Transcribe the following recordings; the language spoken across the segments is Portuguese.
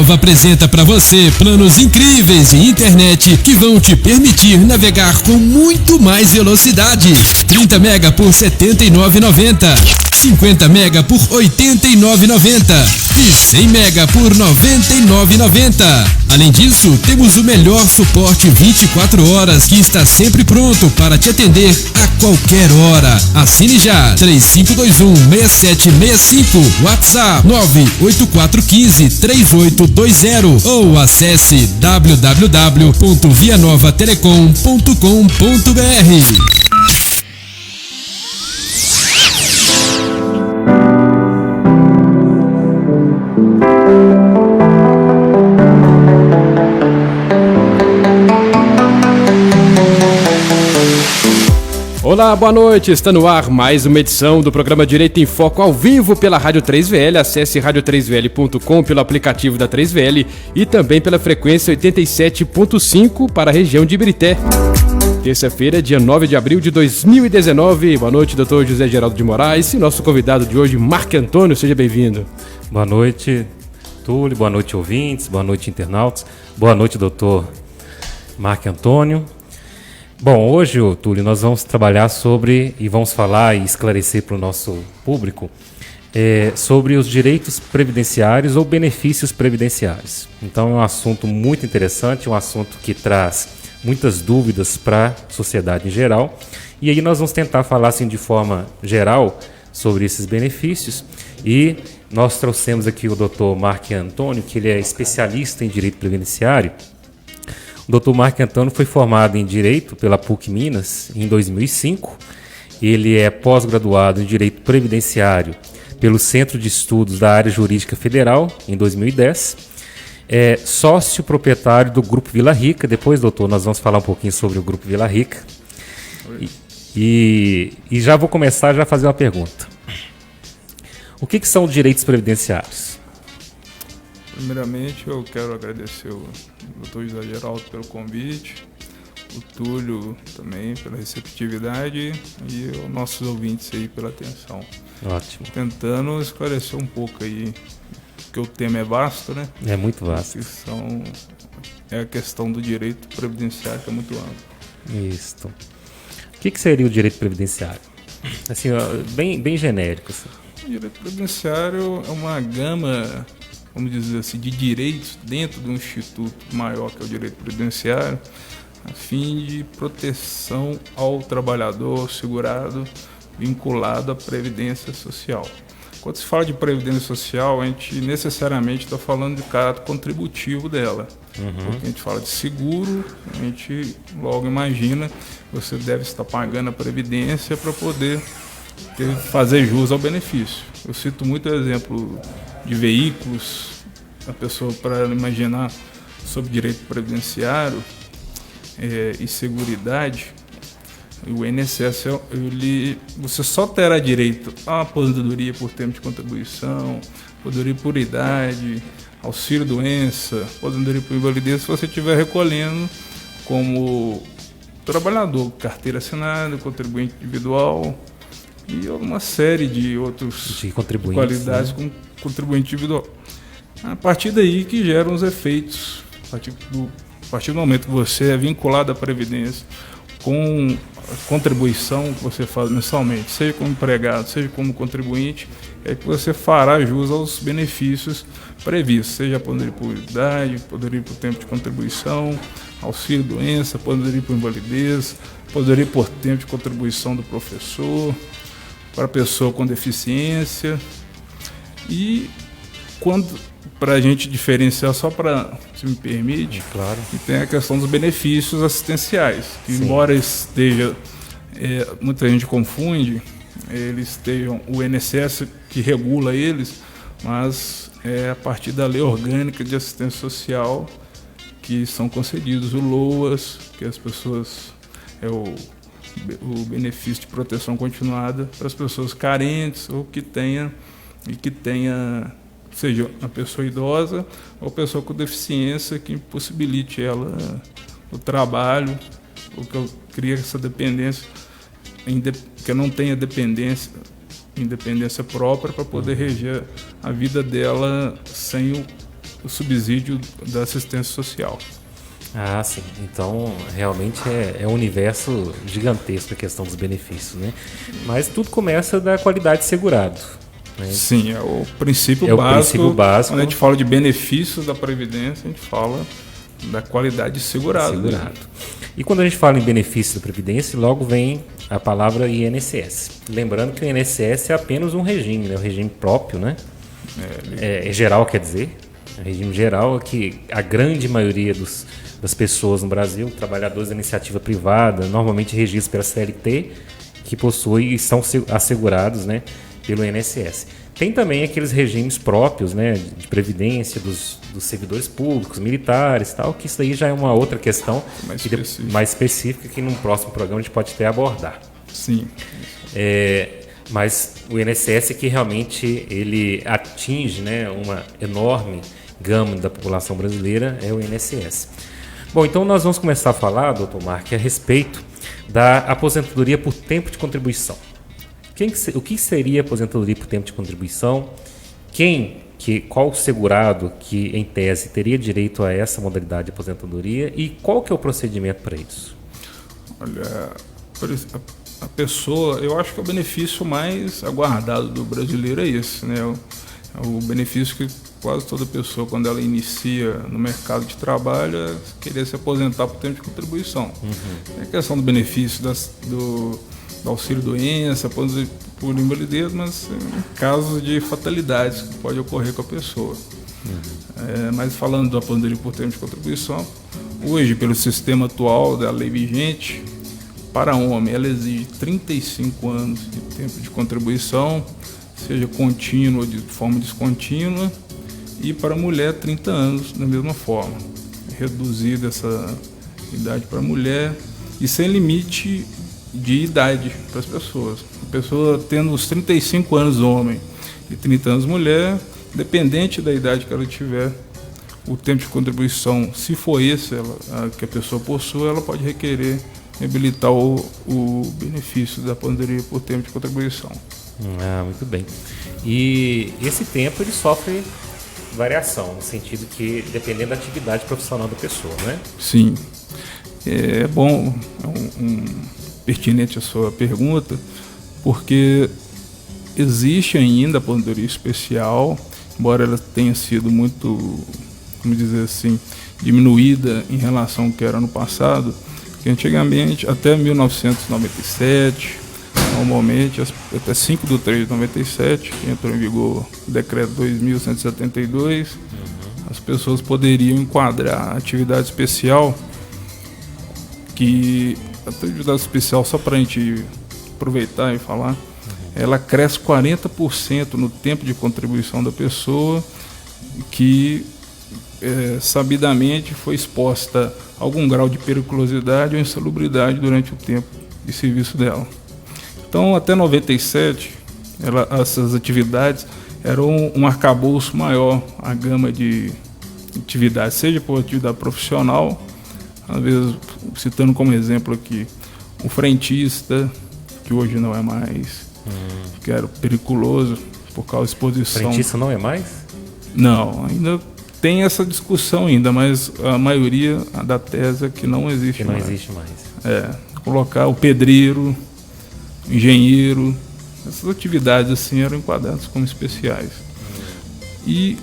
Nova apresenta para você planos incríveis de internet que vão te permitir navegar com muito mais velocidade. 30 mega por R$ 79,90. 50 mega por R$ 89,90 e 100 mega por R$ 99,90. Além disso, temos o melhor suporte 24 horas que está sempre pronto para te atender a qualquer hora. Assine já 3521-6765, WhatsApp 98415-3820 ou acesse www.vianovatelecom.com.br. Olá, boa noite, está no ar mais uma edição do programa Direito em Foco ao vivo pela Rádio 3VL, acesse radio3vl.com pelo aplicativo da 3VL e também pela frequência 87.5 para a região de Ibirité. Terça-feira, dia 9 de abril de 2019, boa noite, doutor José Geraldo de Moraes e nosso convidado de hoje, Marco Antônio, seja bem-vindo. Boa noite, Túlio, boa noite, ouvintes, boa noite, internautas, boa noite, doutor Marco Antônio. Bom, hoje, Túlio, nós vamos trabalhar sobre e vamos falar e esclarecer para o nosso público sobre os direitos previdenciários ou benefícios previdenciários. Então é um assunto muito interessante, um assunto que traz muitas dúvidas para a sociedade em geral. E aí nós vamos tentar falar assim, de forma geral sobre esses benefícios. E nós trouxemos aqui o Dr. Marco Antônio, que ele é especialista em direito previdenciário. O Dr. Marco Antônio foi formado em Direito pela PUC Minas em 2005. Ele é pós-graduado em Direito Previdenciário pelo Centro de Estudos da Área Jurídica Federal em 2010. É sócio proprietário do Grupo Vila Rica. Depois, doutor, nós vamos falar um pouquinho sobre o Grupo Vila Rica. E já vou começar a fazer uma pergunta. O que são os direitos previdenciários? Primeiramente, eu quero agradecer o Dr. José Geraldo pelo convite, o Túlio também pela receptividade e os nossos ouvintes aí pela atenção. Ótimo. Tentando esclarecer um pouco aí, porque o tema é vasto, né? É muito vasto. É a questão do direito previdenciário, que é muito amplo. Isso. O que seria o direito previdenciário? Assim, bem genérico. Assim. O direito previdenciário é uma gama, vamos dizer assim, de direitos dentro de um instituto maior que é o direito previdenciário, a fim de proteção ao trabalhador segurado vinculado à previdência social. Quando se fala de previdência social, a gente necessariamente está falando de caráter contributivo dela. Porque a gente fala de seguro, a gente logo imagina que você deve estar pagando a previdência para poder fazer jus ao benefício. Eu cito muito exemplo de veículos, a pessoa para imaginar sobre direito previdenciário e seguridade, o INSS, você só terá direito à aposentadoria por tempo de contribuição, aposentadoria por idade, auxílio-doença, aposentadoria por invalidez, se você estiver recolhendo como trabalhador, carteira assinada, contribuinte individual e uma série de outros qualidades, né? Com contribuinte individual. A partir daí que geram os efeitos, a partir do momento que você é vinculado à Previdência com a contribuição que você faz mensalmente, seja como empregado, seja como contribuinte, é que você fará jus aos benefícios previstos, seja aposentadoria por idade, aposentadoria por tempo de contribuição, auxílio-doença, aposentadoria por invalidez, aposentadoria por tempo de contribuição do professor, para pessoa com deficiência. E quando, para a gente diferenciar, só para, se me permite, claro, e tem a questão dos benefícios assistenciais, que embora esteja, muita gente confunde, eles estejam, o INSS que regula eles, mas é a partir da Lei Orgânica de Assistência Social que são concedidos o LOAS, que as pessoas, o benefício de proteção continuada para as pessoas carentes ou que tenha, seja a pessoa idosa ou pessoa com deficiência que impossibilite ela o trabalho, ou que cria essa dependência, que não tenha independência própria para poder reger a vida dela sem o subsídio da assistência social. Ah, sim. Então, realmente é um universo gigantesco a questão dos benefícios, né? Mas tudo começa da qualidade de segurado. Né? Sim, é o princípio é básico. O princípio básico. Quando a gente fala de benefícios da Previdência, a gente fala da qualidade de segurado. E quando a gente fala em benefícios da Previdência, logo vem a palavra INSS. Lembrando que o INSS é apenas um regime, né? Um regime próprio, né? É geral, quer dizer. É um regime geral que a grande maioria das pessoas no Brasil, trabalhadores da iniciativa privada, normalmente regidos pela CLT, que possuem e são assegurados, né, pelo INSS. Tem também aqueles regimes próprios, né, de previdência dos servidores públicos, militares, tal, que isso daí já é uma outra questão mais específica que num próximo programa a gente pode até abordar. Sim. Mas o INSS é que realmente ele atinge, né, uma enorme gama da população brasileira, é o INSS. Bom, então nós vamos começar a falar, doutor Mark, a respeito da aposentadoria por tempo de contribuição. O que seria aposentadoria por tempo de contribuição? Qual segurado que, em tese, teria direito a essa modalidade de aposentadoria e qual que é o procedimento para isso? Olha, a pessoa, eu acho que o benefício mais aguardado do brasileiro é esse, né? O benefício que quase toda pessoa, quando ela inicia no mercado de trabalho, é querer se aposentar por tempo de contribuição. Tem a questão do benefício do auxílio-doença, por invalidez, mas em casos de fatalidades que pode ocorrer com a pessoa. Mas falando da aposentadoria por tempo de contribuição, hoje, pelo sistema atual da lei vigente, para homem, ela exige 35 anos de tempo de contribuição, seja contínua ou de forma descontínua, e para a mulher 30 anos da mesma forma. Reduzida essa idade para a mulher e sem limite de idade para as pessoas. A pessoa tendo os 35 anos homem e 30 anos mulher, dependente da idade que ela tiver, o tempo de contribuição, se for esse que a pessoa possui, ela pode requerer habilitar o benefício da aposentadoria por tempo de contribuição. Muito bem. E esse tempo ele sofre variação, no sentido que dependendo da atividade profissional da pessoa, né? Sim. É bom, pertinente a sua pergunta, porque existe ainda a aposentadoria especial, embora ela tenha sido muito, vamos dizer assim, diminuída em relação ao que era no passado, que antigamente, até 1997, normalmente, até 5/3/97, que entrou em vigor o decreto 2.172, as pessoas poderiam enquadrar a atividade especial, que a atividade especial, só para a gente aproveitar e falar, ela cresce 40% no tempo de contribuição da pessoa que sabidamente foi exposta a algum grau de periculosidade ou insalubridade durante o tempo de serviço dela. Então, até 97, essas atividades eram um arcabouço maior, a gama de atividades, seja por atividade profissional, às vezes, citando como exemplo aqui, o frentista, que hoje não é mais, que era periculoso por causa da exposição. Frentista não é mais? Não, ainda tem essa discussão ainda, mas a maioria da tese é que não existe mais. Existe mais. Colocar o pedreiro, engenheiro, essas atividades assim eram enquadradas como especiais. E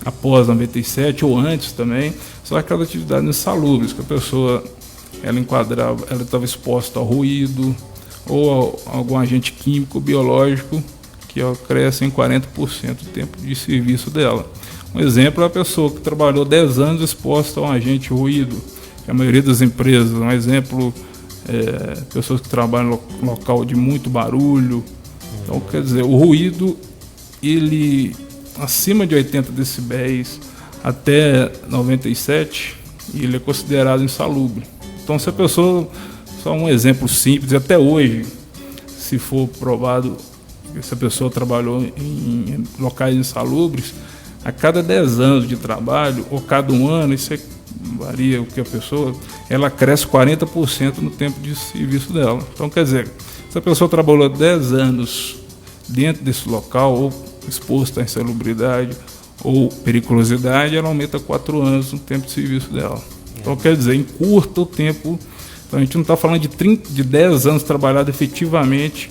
após 97 ou antes também, só aquelas atividades insalubres, que a pessoa ela estava exposta ao ruído ou a algum agente químico, biológico, que cresce em 40% do tempo de serviço dela. Um exemplo é a pessoa que trabalhou 10 anos exposta a um agente ruído, que a maioria das empresas, um exemplo, pessoas que trabalham em local de muito barulho. Então, quer dizer, o ruído, ele acima de 80 decibéis até 97, ele é considerado insalubre. Então, se a pessoa, só um exemplo simples, até hoje, se for provado que essa pessoa trabalhou em locais insalubres, a cada 10 anos de trabalho, ou cada um ano, isso varia o que a pessoa, ela cresce 40% no tempo de serviço dela. Então, quer dizer, se a pessoa trabalhou 10 anos dentro desse local, ou exposta à insalubridade, ou periculosidade, ela aumenta 4 anos no tempo de serviço dela. Então, quer dizer, encurta o tempo. Então, a gente não está falando de 10 anos trabalhado efetivamente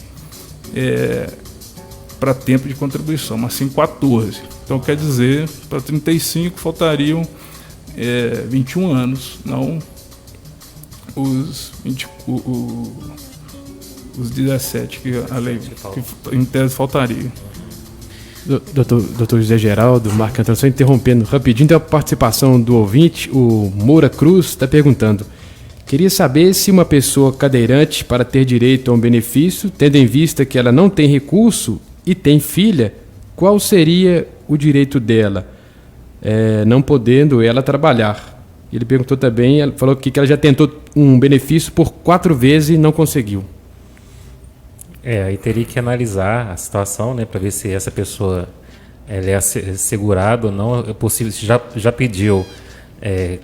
para tempo de contribuição, mas sim 14. Então, quer dizer, para 35 faltariam 21 anos, não os 17 que a lei que em tese faltaria. Doutor José Geraldo, Marco Antônio, só interrompendo rapidinho, tem a participação do ouvinte, o Moura Cruz, está perguntando: queria saber se uma pessoa cadeirante, para ter direito a um benefício, tendo em vista que ela não tem recurso e tem filha, qual seria o direito dela, não podendo ela trabalhar? Ele perguntou também, ela falou que ela já tentou um benefício por 4 vezes e não conseguiu. Aí teria que analisar a situação, né, para ver se essa pessoa ela é assegurada ou não. É possível, se já pediu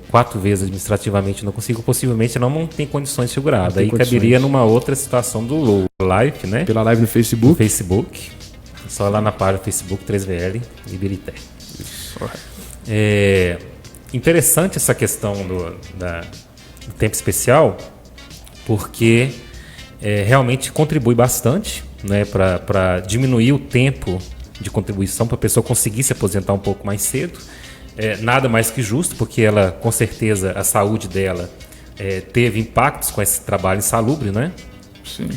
4 vezes administrativamente não conseguiu, possivelmente não tem condições de segurada. Aí caberia numa outra situação do Live, né? Pela live no Facebook. No Facebook. Só lá na página Facebook 3VL Ibirité. Interessante essa questão do tempo especial, porque realmente contribui bastante, né, para diminuir o tempo de contribuição, para a pessoa conseguir se aposentar um pouco mais cedo. Nada mais que justo, porque ela, com certeza, a saúde dela teve impactos com esse trabalho insalubre, né? Sim.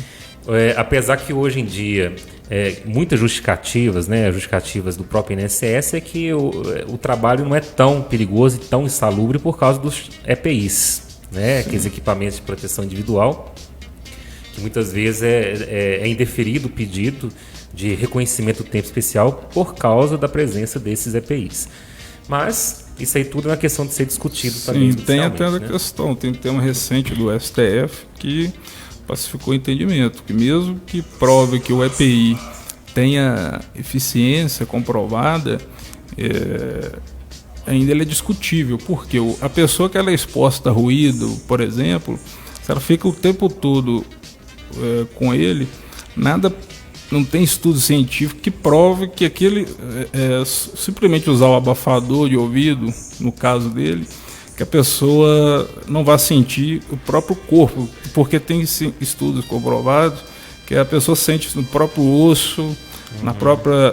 Apesar que hoje em dia muitas justificativas, né, justificativas do próprio INSS é que o trabalho não é tão perigoso e tão insalubre por causa dos EPIs, né, aqueles equipamentos de proteção individual, que muitas vezes é indeferido o pedido de reconhecimento do tempo especial por causa da presença desses EPIs. Mas isso aí tudo é uma questão de ser discutido também. Sim, tem até a questão, tem tema recente do STF que pacificou o entendimento, que mesmo que prove que o EPI tenha eficiência comprovada, ainda ele é discutível, porque a pessoa que ela é exposta a ruído, por exemplo, se ela fica o tempo todo com ele, não tem estudo científico que prove que aquele simplesmente usar o abafador de ouvido, no caso dele, que a pessoa não vai sentir o próprio corpo, porque tem estudos comprovados que a pessoa sente no próprio osso, na própria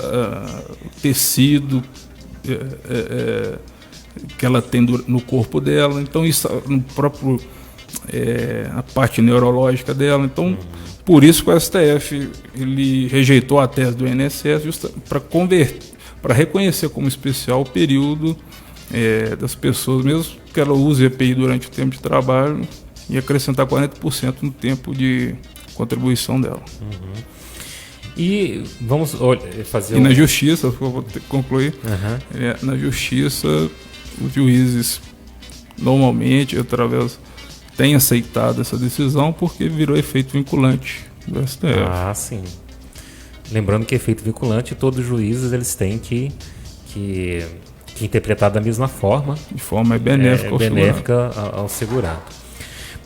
tecido que ela tem no corpo dela, então isso no próprio a parte neurológica dela. Então, por isso que o STF ele rejeitou a tese do INSS para reconhecer como especial o período das pessoas, mesmo que ela use EPI durante o tempo de trabalho, e acrescentar 40% no tempo de contribuição dela. E vamos fazer. E na justiça, eu vou ter que concluir, na justiça, os juízes normalmente, têm aceitado essa decisão porque virou efeito vinculante do STF. Ah, sim. Lembrando que efeito vinculante, todos os juízes eles têm que interpretar da mesma forma. De forma benéfica ao segurado.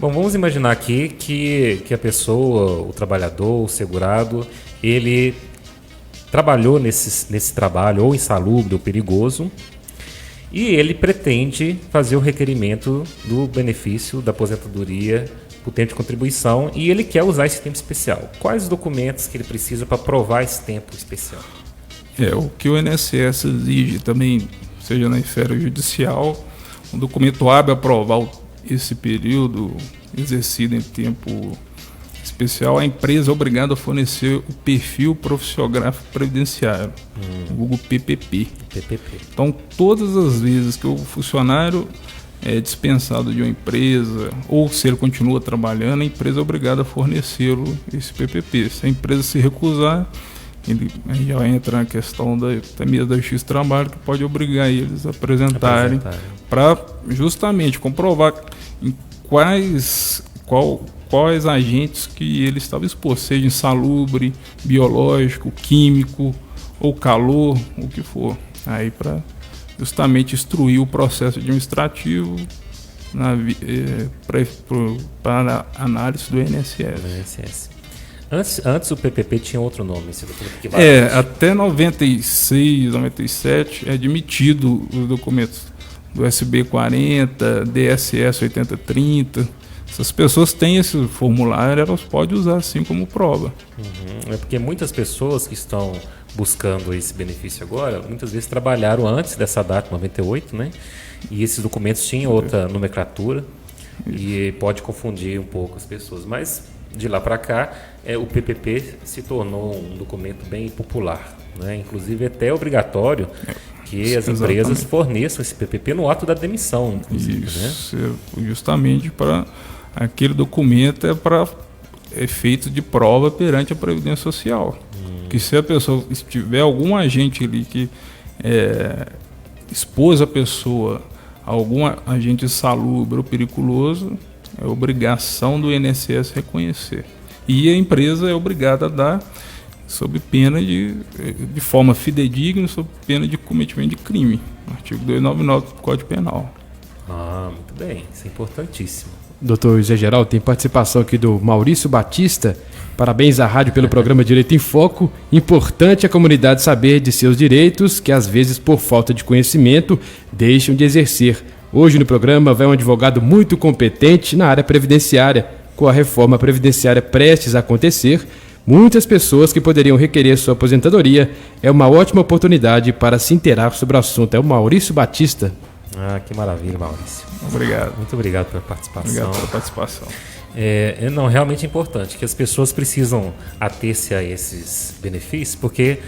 Bom, vamos imaginar aqui que a pessoa, o trabalhador, o segurado, ele trabalhou nesse trabalho ou insalubre ou perigoso, e ele pretende fazer o requerimento do benefício da aposentadoria por tempo de contribuição, e ele quer usar esse tempo especial. Quais os documentos que ele precisa para provar esse tempo especial? O que o INSS exige também, seja na esfera judicial, um documento hábil a provar esse período exercido em tempo especial, a empresa é obrigada a fornecer o perfil profissiográfico previdenciário, o vulgo PPP. Então, todas as vezes que o funcionário é dispensado de uma empresa, ou se ele continua trabalhando, a empresa é obrigada a fornecê-lo esse PPP. Se a empresa se recusar, aí já entra na questão da Justiça do Trabalho, que pode obrigar eles a apresentarem para justamente comprovar em quais agentes que ele estava exposto, seja insalubre, biológico, químico ou calor, o que for. Aí para justamente instruir o processo administrativo para análise do INSS. Antes o PPP tinha outro nome, esse documento que até 96, 97 é admitido os documentos do SB 40, DSS 8030. Se as pessoas têm esse formulário, elas podem usar assim como prova. É porque muitas pessoas que estão buscando esse benefício agora, muitas vezes trabalharam antes dessa data, 98, né? E esses documentos tinham outra nomenclatura e pode confundir um pouco as pessoas. Mas de lá para cá, o PPP se tornou um documento bem popular, né? Inclusive até obrigatório que as empresas forneçam esse PPP no ato da demissão, inclusive. Isso, né? Justamente para aquele documento para efeito de prova perante a Previdência Social. Que se a pessoa tiver algum agente ali que expôs a pessoa a algum agente insalubre ou periculoso, é obrigação do INSS reconhecer. E a empresa é obrigada a dar sob pena de forma fidedigna, sob pena de cometimento de crime. Artigo 299 do Código Penal. Muito bem, isso é importantíssimo. Doutor José Geraldo, tem participação aqui do Maurício Batista. Parabéns à rádio pelo programa Direito em Foco. Importante a comunidade saber de seus direitos, que às vezes por falta de conhecimento deixam de exercer. Hoje no programa vai um advogado muito competente na área previdenciária. Com a reforma previdenciária prestes a acontecer, muitas pessoas que poderiam requerer sua aposentadoria, é uma ótima oportunidade para se inteirar sobre o assunto. É o Maurício Batista. Que maravilha, Maurício. Obrigado. Muito obrigado pela participação. Obrigado pela participação. Não, realmente é importante que as pessoas precisam ater-se a esses benefícios, porque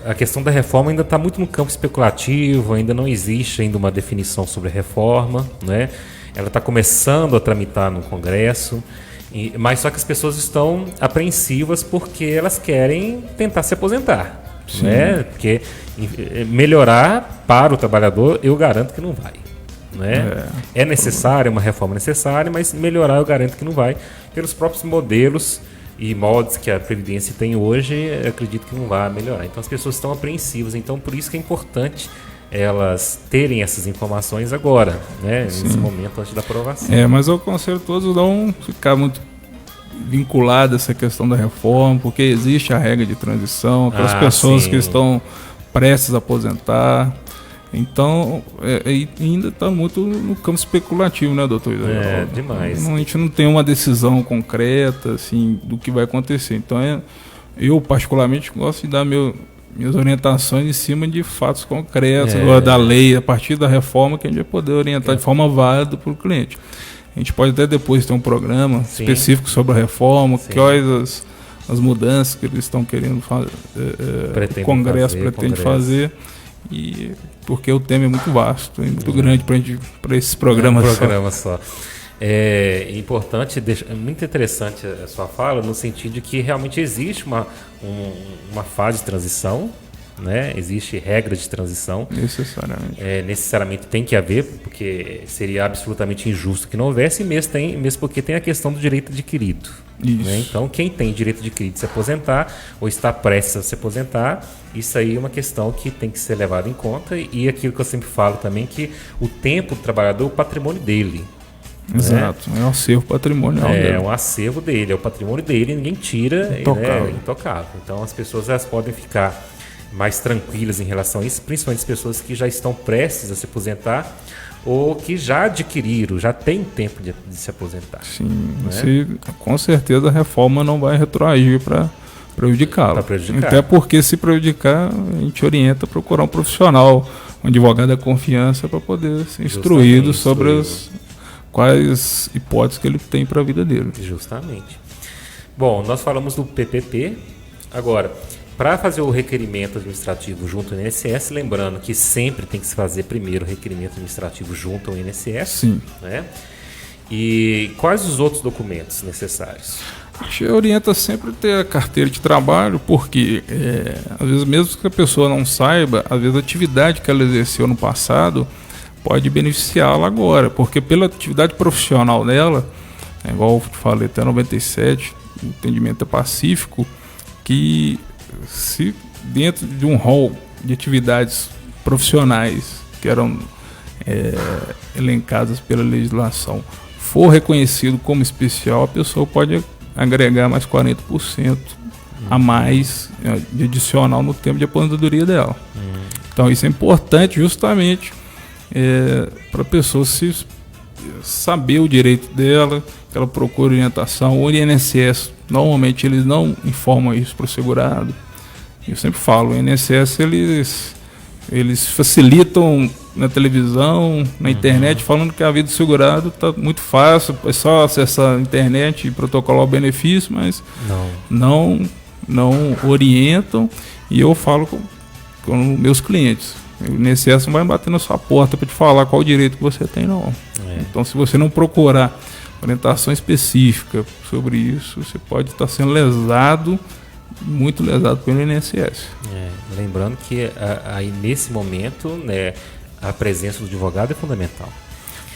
a questão da reforma ainda está muito no campo especulativo, ainda não existe ainda uma definição sobre a reforma, né? Ela está começando a tramitar no Congresso, mas só que as pessoas estão apreensivas porque elas querem tentar se aposentar. Né? Porque melhorar para o trabalhador, eu garanto que não vai. Né? É necessária, uma reforma necessária, mas melhorar eu garanto que não vai. Pelos próprios modelos e moldes que a Previdência tem hoje, eu acredito que não vai melhorar. Então as pessoas estão apreensivas, então por isso que é importante elas terem essas informações agora, né? Nesse momento antes da aprovação. Mas eu aconselho todos não ficar muito vinculado a essa questão da reforma, porque existe a regra de transição para as pessoas que estão prestes a aposentar. Então, ainda está muito no campo especulativo, né, doutor? Demais. A gente não tem uma decisão concreta, assim, do que vai acontecer. Então, eu particularmente gosto de dar minhas orientações em cima de fatos concretos, da lei, a partir da reforma, que a gente vai poder orientar de forma válida para o cliente. A gente pode até depois ter um programa específico sobre a reforma, quais as mudanças que eles estão querendo fazer, o Congresso pretende fazer, e porque o tema é muito vasto, é muito grande para esses programas. Só. É importante, muito interessante a sua fala, no sentido de que realmente existe uma fase de transição, né? Existe regra de transição. Necessariamente. Necessariamente tem que haver, porque seria absolutamente injusto que não houvesse, mesmo porque tem a questão do direito adquirido. Né? Então, quem tem direito adquirido de se aposentar ou está prestes a se aposentar, isso aí é uma questão que tem que ser levada em conta, e aquilo que eu sempre falo também, que o tempo do trabalhador é o patrimônio dele. Exato, é um acervo patrimonial dele. É um acervo dele, é o patrimônio dele, ninguém tira, é intocável. Então as pessoas elas podem ficar mais tranquilas em relação a isso, principalmente as pessoas que já estão prestes a se aposentar ou que já adquiriram, já tem tempo de se aposentar. Sim, com certeza a reforma não vai retroagir para prejudicá-lo. Até porque, se prejudicar, a gente orienta a procurar um profissional, um advogado da confiança, para poder ser instruído sobre quais hipóteses que ele tem para a vida dele. Justamente. Bom, nós falamos do PPP. Agora, para fazer o requerimento administrativo junto ao INSS, lembrando que sempre tem que se fazer primeiro o requerimento administrativo junto ao INSS. Sim. Né? E quais os outros documentos necessários? A gente orienta sempre a ter a carteira de trabalho, porque às vezes, mesmo que a pessoa não saiba, às vezes a atividade que ela exerceu no passado pode beneficiá-la agora, porque pela atividade profissional dela, igual eu falei até 97, o entendimento é pacífico, que se dentro de um rol de atividades profissionais que eram elencadas pela legislação for reconhecido como especial, a pessoa pode agregar mais 40% a mais de adicional no tempo de aposentadoria dela. Então isso é importante justamente para a pessoa saber o direito dela, que ela procure orientação. O INSS, normalmente eles não informam isso para o segurado. Eu sempre falo, o INSS eles facilitam na televisão, na internet, falando que a vida do segurado está muito fácil, é só acessar a internet e protocolar o benefício, mas não orientam. E eu falo com meus clientes, o INSS não vai bater na sua porta para te falar qual o direito que você tem, não. Então, se você não procurar orientação específica sobre isso, você pode estar sendo lesado, muito lesado pelo INSS. Lembrando que aí nesse momento, né, a presença do advogado é fundamental.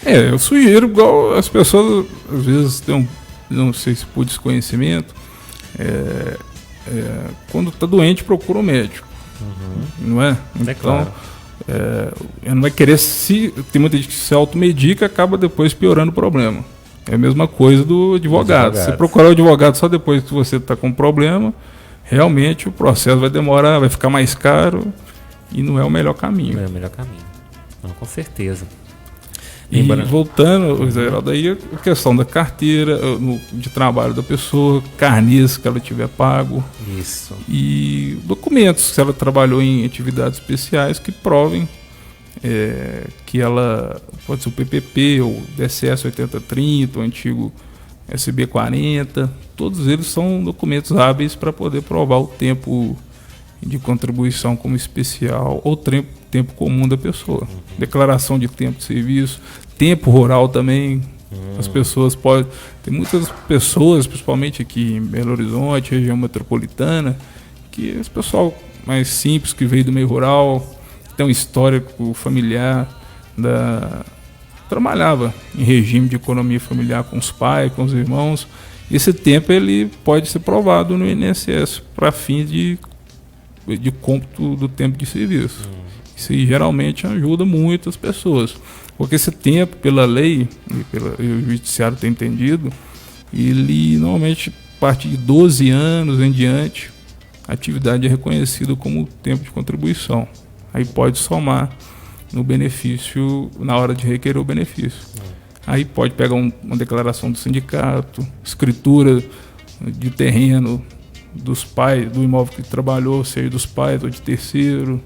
Eu sugiro, igual as pessoas às vezes têm não sei se por desconhecimento, quando está doente procura um médico, não é? Então, claro. Não vai querer tem muita gente que se automedica, acaba depois piorando o problema. É a mesma coisa do advogado. Se procurar o advogado só depois que você está com problema, realmente o processo vai demorar, vai ficar mais caro e não é o melhor caminho. Não é o melhor caminho. Não, com certeza. E voltando, Geraldo, aí a questão da carteira de trabalho da pessoa, carnês que ela tiver pago. Isso. E documentos, se ela trabalhou em atividades especiais que provem que ela pode ser o PPP, ou DSS 8030, o antigo SB 40. Todos eles são documentos hábeis para poder provar o tempo de contribuição como especial ou tempo comum da pessoa. Declaração de tempo de serviço, tempo rural também. As pessoas podem... Tem muitas pessoas, principalmente aqui em Belo Horizonte, região metropolitana, que esse pessoal mais simples, que veio do meio rural, tem um histórico familiar, trabalhava em regime de economia familiar com os pais, com os irmãos. Esse tempo ele pode ser provado no INSS para fins de cômputo do tempo de serviço. Isso geralmente ajuda muito as pessoas, porque esse tempo, pela lei, e o judiciário tem entendido, ele normalmente, a partir de 12 anos em diante, a atividade é reconhecida como tempo de contribuição. Aí pode somar no benefício, na hora de requerer o benefício. Aí pode pegar uma declaração do sindicato, escritura de terreno dos pais, do imóvel que trabalhou, seja dos pais ou de terceiro,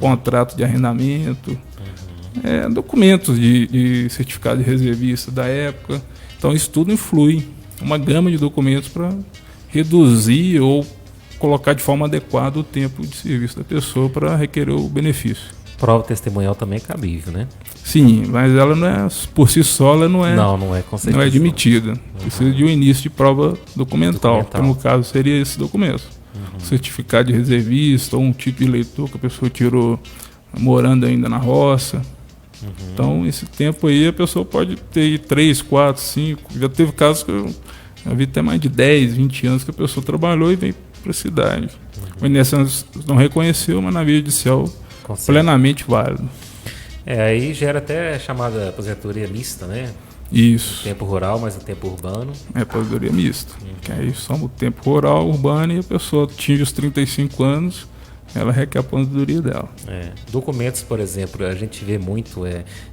contrato de arrendamento, documentos de certificado de reservista da época. Então isso tudo influi, uma gama de documentos para reduzir ou colocar de forma adequada o tempo de serviço da pessoa para requerer o benefício. Prova testemunhal também é cabível, né? Sim, mas ela não é, por si só, ela não é, com certeza, não é admitida. Precisa de um início de prova documental. Que no caso seria esse documento. Certificado de reservista ou um título de eleitor que a pessoa tirou morando ainda na roça. Então, esse tempo aí a pessoa pode ter 3, 4, 5. Já teve casos que eu vi até mais de 10, 20 anos que a pessoa trabalhou e veio para a cidade. O INSS não reconheceu, mas na via judicial plenamente válido. Aí gera até chamada aposentadoria mista, né? Isso. O tempo rural, mas o tempo urbano. É aposentadoria mista. Que aí soma o tempo rural, urbano, e a pessoa atinge os 35 anos, ela requer a aposentadoria dela. Documentos, por exemplo, a gente vê muito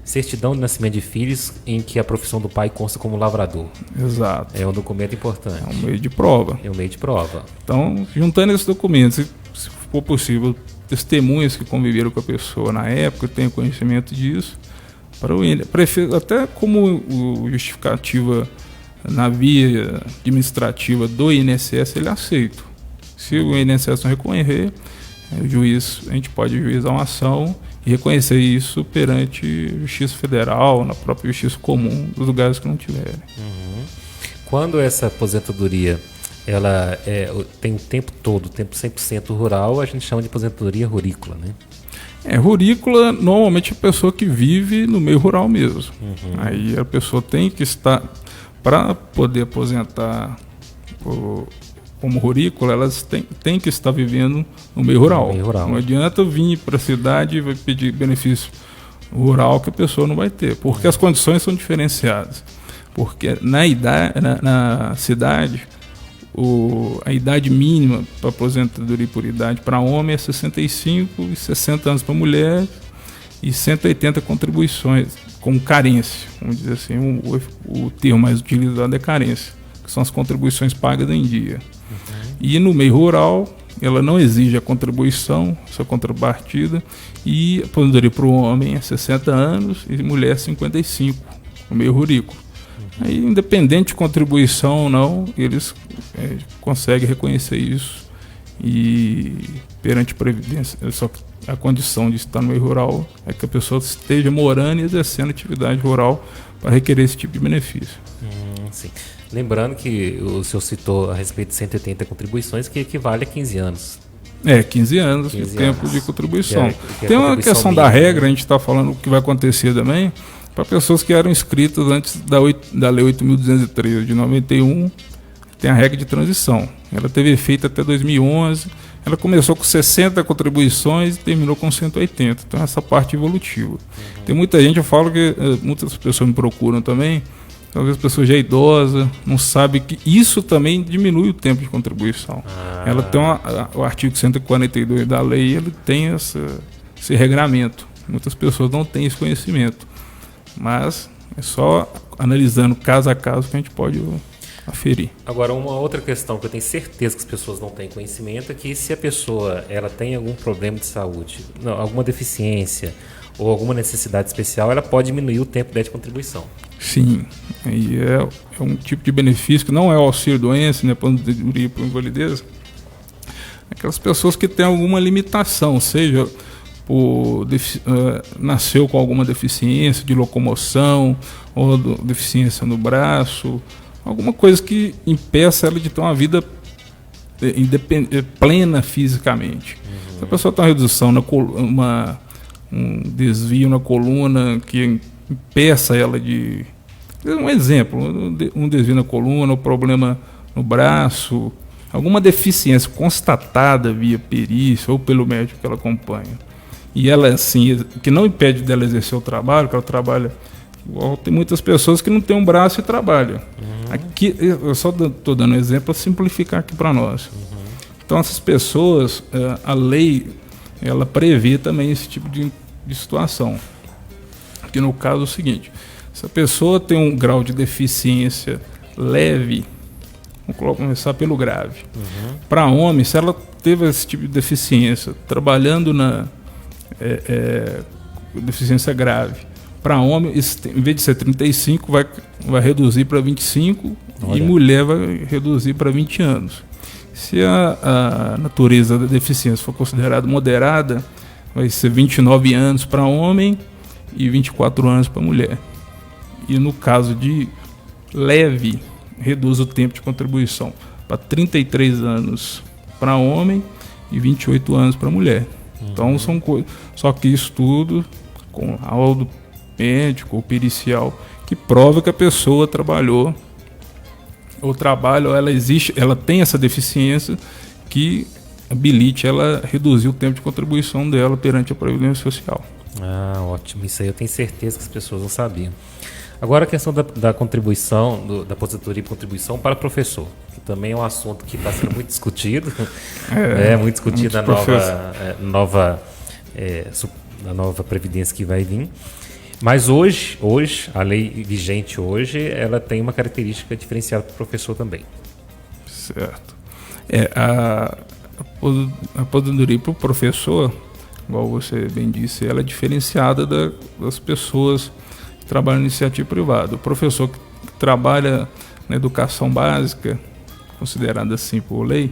certidão de nascimento de filhos em que a profissão do pai consta como lavrador. Exato. É um documento importante. É um meio de prova. Então, juntando esses documentos, se for possível, testemunhas que conviveram com a pessoa na época, tenham conhecimento disso, até como justificativa na via administrativa do INSS, ele é aceito. Se o INSS não reconhecer, a gente pode juizar uma ação e reconhecer isso perante a Justiça Federal, na própria Justiça Comum, dos lugares que não tiverem. Quando essa aposentadoria ela tem o tempo todo, tempo 100% rural, a gente chama de aposentadoria rurícola, né? Rurícola, normalmente é a pessoa que vive no meio rural mesmo. Aí a pessoa tem que estar, para poder aposentar como rurícola, elas têm que estar vivendo no meio rural. Não adianta vir para a cidade e vai pedir benefício rural que a pessoa não vai ter, porque as condições são diferenciadas. Porque na cidade, a idade mínima para aposentadoria por idade para homem é 65 e 60 anos para mulher e 180 contribuições como carência, vamos dizer assim, o termo mais utilizado é carência, que são as contribuições pagas em dia. E no meio rural, ela não exige a contribuição, sua contrapartida, e a aposentadoria para o homem é 60 anos e mulher 55, no meio rurícola. Aí, independente de contribuição ou não, eles conseguem reconhecer isso e perante a Previdência, só que a condição de estar no meio rural é que a pessoa esteja morando e exercendo atividade rural para requerer esse tipo de benefício. Sim. Lembrando que o senhor citou a respeito de 180 contribuições, que equivale a 15 anos. 15 anos de tempo de contribuição. Tem uma questão da regra, a gente está falando o que vai acontecer também, para pessoas que eram inscritas antes da Lei 8.213 de 91, tem a regra de transição. Ela teve efeito até 2011, ela começou com 60 contribuições e terminou com 180. Então essa parte evolutiva. Tem muita gente, eu falo que muitas pessoas me procuram também, talvez a pessoa já é idosa, não sabe que isso também diminui o tempo de contribuição. Ela tem o artigo 142 da lei, ele tem esse regramento. Muitas pessoas não têm esse conhecimento. Mas é só analisando caso a caso que a gente pode aferir. Agora, uma outra questão que eu tenho certeza que as pessoas não têm conhecimento é que se a pessoa ela tem algum problema de saúde, alguma deficiência ou alguma necessidade especial, ela pode diminuir o tempo de contribuição. Sim, e é um tipo de benefício que não é o auxílio-doença, né, aposentadoria por invalidez. Aquelas pessoas que têm alguma limitação, seja nasceu com alguma deficiência de locomoção ou deficiência no braço, alguma coisa que impeça ela de ter uma vida plena fisicamente. Se a pessoa tem uma redução, um desvio na coluna que impeça ela de... Um exemplo, um desvio na coluna, um problema no braço, alguma deficiência constatada via perícia ou pelo médico que ela acompanha. E ela, assim, que não impede dela exercer o trabalho, que ela trabalha igual, tem muitas pessoas que não têm um braço e trabalham. Aqui, eu só estou dando um exemplo para simplificar aqui para nós. Então, essas pessoas, a lei, ela prevê também esse tipo de situação. Que no caso é o seguinte, se a pessoa tem um grau de deficiência leve, vamos começar pelo grave. Para homem, se ela teve esse tipo de deficiência, trabalhando na deficiência grave, para homem, em vez de ser 35, vai reduzir para 25. Olha. E mulher vai reduzir para 20 anos. Se a natureza da deficiência for considerada moderada, vai ser 29 anos para homem e 24 anos para mulher. E no caso de leve, reduz o tempo de contribuição para 33 anos para homem e 28 anos para mulher. Então são coisas. Só que isso tudo com laudo médico ou pericial que prova que a pessoa trabalhou ou trabalha, ou ela existe, ela tem essa deficiência que habilite ela a reduzir o tempo de contribuição dela perante a Previdência Social. Ótimo. Isso aí eu tenho certeza que as pessoas não sabiam. Agora a questão da contribuição, da aposentadoria e contribuição para professor, que também é um assunto que está sendo muito discutido, muito discutido na nova Previdência que vai vir. Mas hoje, a lei vigente hoje, ela tem uma característica diferenciada para o professor também. Certo. A aposentadoria para o professor, igual você bem disse, ela é diferenciada das pessoas que trabalham na iniciativa privada. O professor que trabalha na educação básica, considerada assim por lei,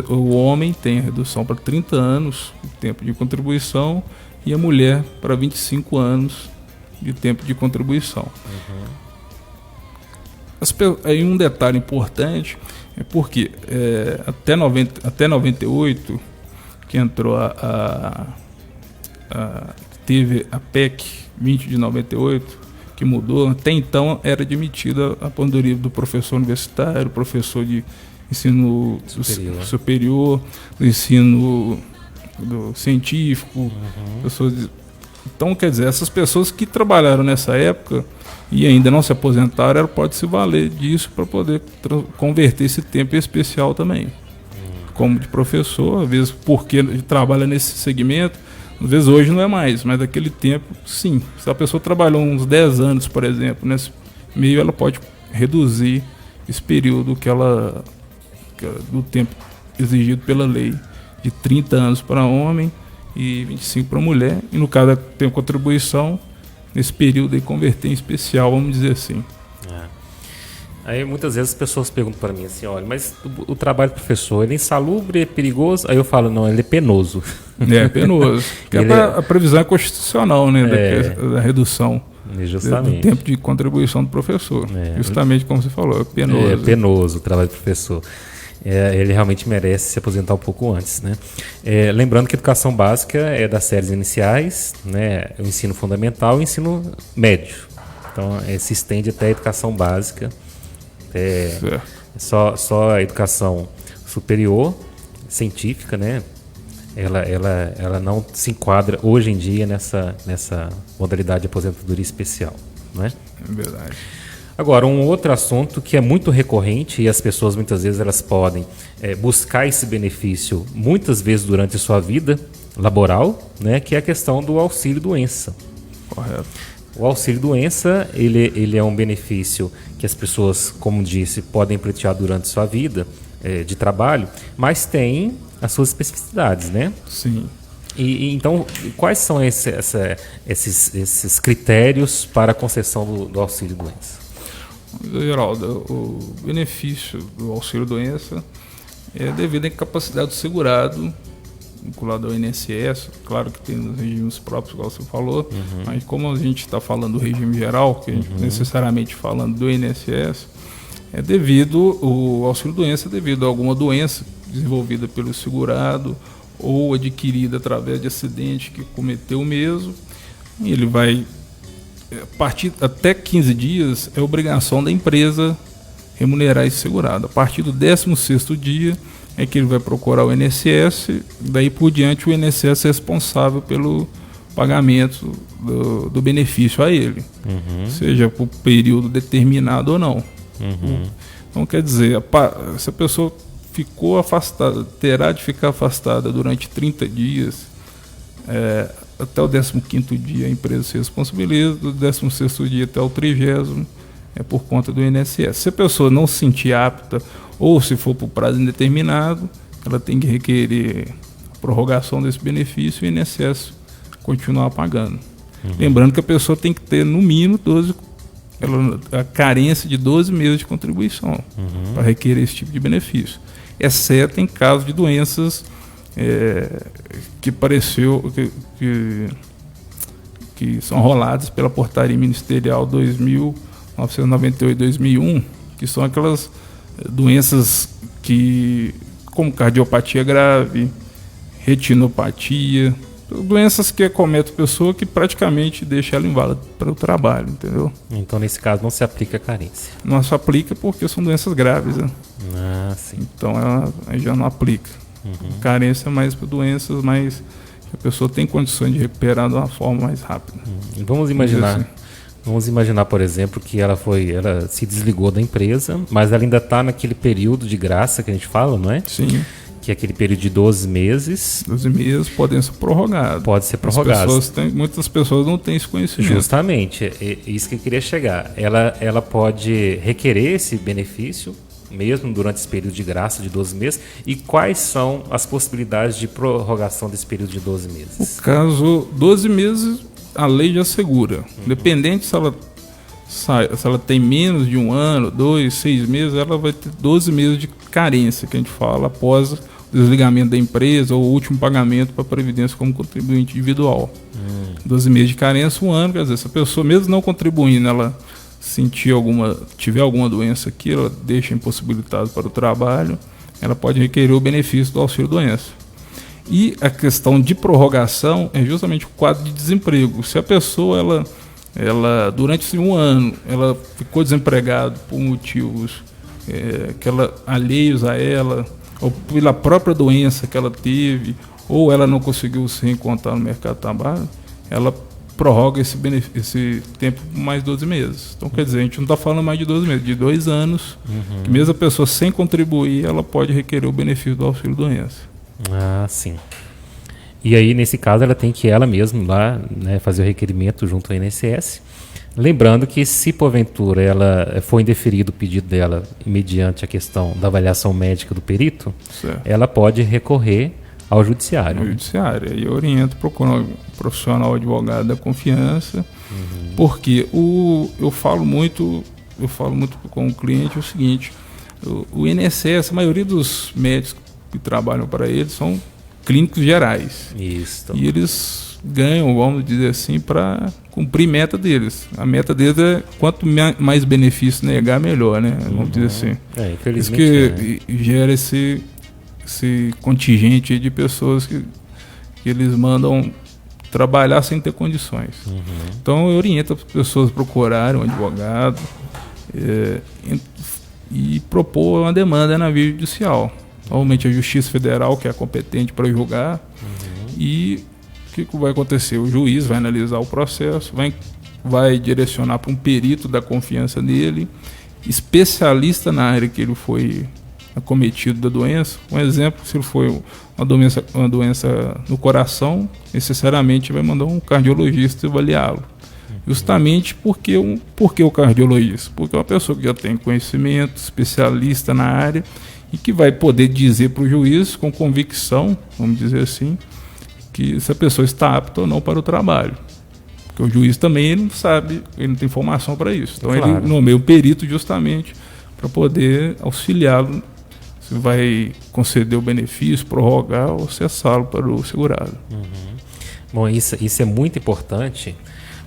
o homem tem a redução para 30 anos de tempo de contribuição e a mulher para 25 anos de tempo de contribuição. Aí um detalhe importante é porque até 98, que entrou teve a PEC 20 de 98, que mudou, até então era admitida a aposentadoria do professor universitário, professor de ensino superior, do ensino científico. Então, quer dizer, essas pessoas que trabalharam nessa época, e ainda não se aposentaram, ela pode se valer disso para poder converter esse tempo em especial também. Como de professor, às vezes porque ele trabalha nesse segmento, às vezes hoje não é mais, mas naquele tempo, sim. Se a pessoa trabalhou uns 10 anos, por exemplo, nesse meio, ela pode reduzir esse período do tempo exigido pela lei, de 30 anos para homem e 25 para mulher, e no caso tem contribuição nesse período aí converter em especial, vamos dizer assim. Aí muitas vezes as pessoas perguntam para mim assim, olha, mas o trabalho do professor, ele é insalubre, é perigoso? Aí eu falo, não, ele é penoso. É penoso. A previsão é constitucional, né, da redução do tempo de contribuição do professor. Justamente como você falou, é penoso. É penoso o trabalho do professor. Ele realmente merece se aposentar um pouco antes, né? Lembrando que a educação básica é das séries iniciais, né, o ensino fundamental e o ensino médio. Então, se estende até a educação básica. Só a educação superior, científica, né? Ela não se enquadra hoje em dia nessa modalidade de aposentadoria especial, né? É verdade. Agora, um outro assunto que é muito recorrente e as pessoas muitas vezes elas podem buscar esse benefício muitas vezes durante a sua vida laboral, né? Que é a questão do auxílio-doença. Correto. O auxílio-doença, ele é um benefício que as pessoas, como disse, podem pleitear durante sua vida de trabalho, mas tem as suas especificidades, né? Sim. Então, quais são esses critérios para a concessão do auxílio-doença? Geraldo, o benefício do auxílio-doença é devido à incapacidade do segurado, vinculado ao INSS, claro que tem os regimes próprios, igual você falou, mas como a gente está falando do regime geral, que necessariamente falando do INSS, o auxílio-doença é devido a alguma doença desenvolvida pelo segurado ou adquirida através de acidente que cometeu o mesmo, e ele vai, a partir até 15 dias, é obrigação da empresa remunerar esse segurado. A partir do 16º dia, é que ele vai procurar o INSS, daí por diante o INSS é responsável pelo pagamento do benefício a ele, seja por período determinado ou não. Então, quer dizer, se a pessoa ficou afastada, terá de ficar afastada durante 30 dias, até o 15º dia a empresa se responsabiliza, do 16º dia até o 30º é por conta do INSS. Se a pessoa não se sentir apta, ou se for por prazo indeterminado, ela tem que requerer a prorrogação desse benefício e o INSS continuar pagando. Lembrando que a pessoa tem que ter no mínimo a carência de 12 meses de contribuição para requerer esse tipo de benefício, exceto em caso de doenças que são roladas pela portaria ministerial 2998/2001, que são aquelas doenças como cardiopatia grave, retinopatia, doenças que acometem a pessoa que praticamente deixa ela inválida para o trabalho, entendeu? Então, nesse caso, não se aplica a carência. Não se aplica porque são doenças graves, né? Sim. Então, ela já não aplica. Carência é mais para doenças, mas que a pessoa tem condições de recuperar de uma forma mais rápida. Vamos imaginar, por exemplo, que ela se desligou da empresa, mas ela ainda está naquele período de graça que a gente fala, não é? Sim. Que é aquele período de 12 meses. 12 meses podem ser prorrogados. Pode ser prorrogado. Muitas pessoas não têm esse conhecimento. Justamente, é isso que eu queria chegar. Ela pode requerer esse benefício, mesmo durante esse período de graça de 12 meses. E quais são as possibilidades de prorrogação desse período de 12 meses? No caso, 12 meses, a lei já assegura. Independente se ela tem menos de 1 ano, 2, 6 meses, ela vai ter 12 meses de carência, que a gente fala, após o desligamento da empresa ou o último pagamento para a Previdência como contribuinte individual. 12 meses de carência, 1 ano, quer dizer, se a pessoa, mesmo não contribuindo, ela tiver alguma doença aqui, ela deixa impossibilitado para o trabalho, ela pode requerer o benefício do auxílio-doença. E a questão de prorrogação é justamente o quadro de desemprego. Se a pessoa, ela durante 1 ano, ela ficou desempregada por motivos alheios a ela, ou pela própria doença que ela teve, ou ela não conseguiu se reencontrar no mercado de trabalho, ela prorroga esse tempo por mais 12 meses. Então, quer dizer, a gente não está falando mais de 12 meses, de 2 anos, que mesmo a pessoa sem contribuir, ela pode requerer o benefício do auxílio-doença. Ah, sim. E aí, nesse caso, ela tem que ela mesma lá, né, fazer o requerimento junto ao INSS. Lembrando que, se porventura ela for indeferido o pedido dela mediante a questão da avaliação médica do perito, Certo. ela pode recorrer ao judiciário. No judiciário. Aí eu oriento, procurar um profissional advogado da confiança, porque eu falo muito com o cliente o seguinte: o INSS, a maioria dos médicos que trabalham para ele são clínicos gerais. Isso. E eles ganham, vamos dizer assim, para cumprir a meta deles. A meta deles é quanto mais benefício negar, melhor, né? Vamos dizer assim. Infelizmente. Isso que gera esse contingente de pessoas que eles mandam trabalhar sem ter condições. Então eu oriento as pessoas a procurarem um advogado e propor uma demanda na via judicial. Normalmente a Justiça Federal, que é competente para julgar, e o que vai acontecer? O juiz vai analisar o processo, vai direcionar para um perito da confiança dele, especialista na área que ele foi acometido da doença. Um exemplo, se ele foi uma doença no coração, necessariamente vai mandar um cardiologista avaliá-lo. Justamente porque o cardiologista? Porque é uma pessoa que já tem conhecimento, especialista na área, e que vai poder dizer para o juiz com convicção, vamos dizer assim, que essa pessoa está apta ou não para o trabalho. Porque o juiz também ele não sabe, ele não tem informação para isso. Então Claro. ele nomeia o perito justamente para poder auxiliá-lo se vai conceder o benefício, prorrogar ou cessá-lo para o segurado. Bom, isso é muito importante,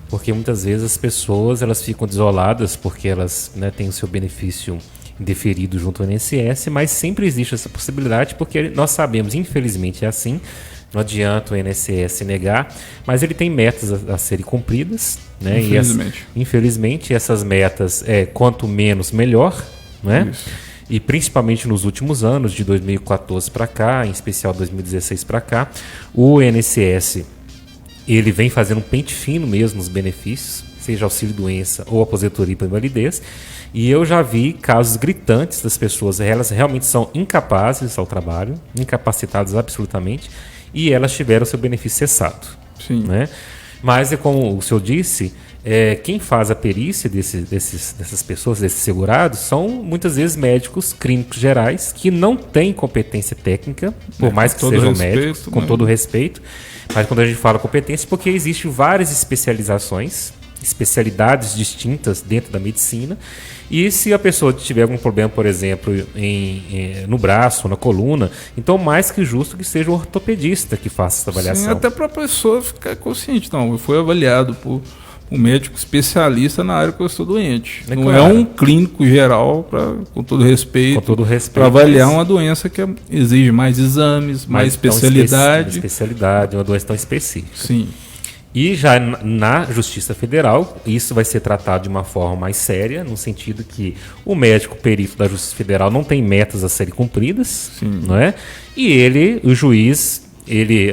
porque muitas vezes as pessoas elas ficam desoladas porque elas, né, têm o seu benefício indeferido junto ao INSS, mas sempre existe essa possibilidade, porque nós sabemos, infelizmente é assim, não adianta o INSS negar, mas ele tem metas a serem cumpridas, né? Infelizmente essas metas quanto menos melhor, né? Isso. E principalmente nos últimos anos, de 2014 para cá, em especial 2016 para cá, o INSS ele vem fazendo um pente fino mesmo nos benefícios, seja auxílio-doença ou aposentadoria por invalidez. E eu já vi casos gritantes das pessoas, elas realmente são incapazes ao trabalho, incapacitadas absolutamente, e elas tiveram seu benefício cessado. Sim. Né? Mas, como o senhor disse, quem faz a perícia dessas pessoas, desses segurados, são muitas vezes médicos clínicos gerais que não têm competência técnica, por mais que sejam médicos, com todo o respeito. Mas quando a gente fala competência, porque existem várias especialidades distintas dentro da medicina, e se a pessoa tiver algum problema, por exemplo, no braço, na coluna, então mais que justo que seja o ortopedista que faça essa avaliação. Sim, até para a pessoa ficar consciente. Não, eu fui avaliado por um médico especialista na área que eu estou doente. Não claro. É um clínico geral, com todo respeito, para avaliar uma doença que exige mais exames, mais especialidade. Uma doença tão específica. Sim. E já na Justiça Federal, isso vai ser tratado de uma forma mais séria, no sentido que o médico perito da Justiça Federal não tem metas a serem cumpridas, não é? E o juiz,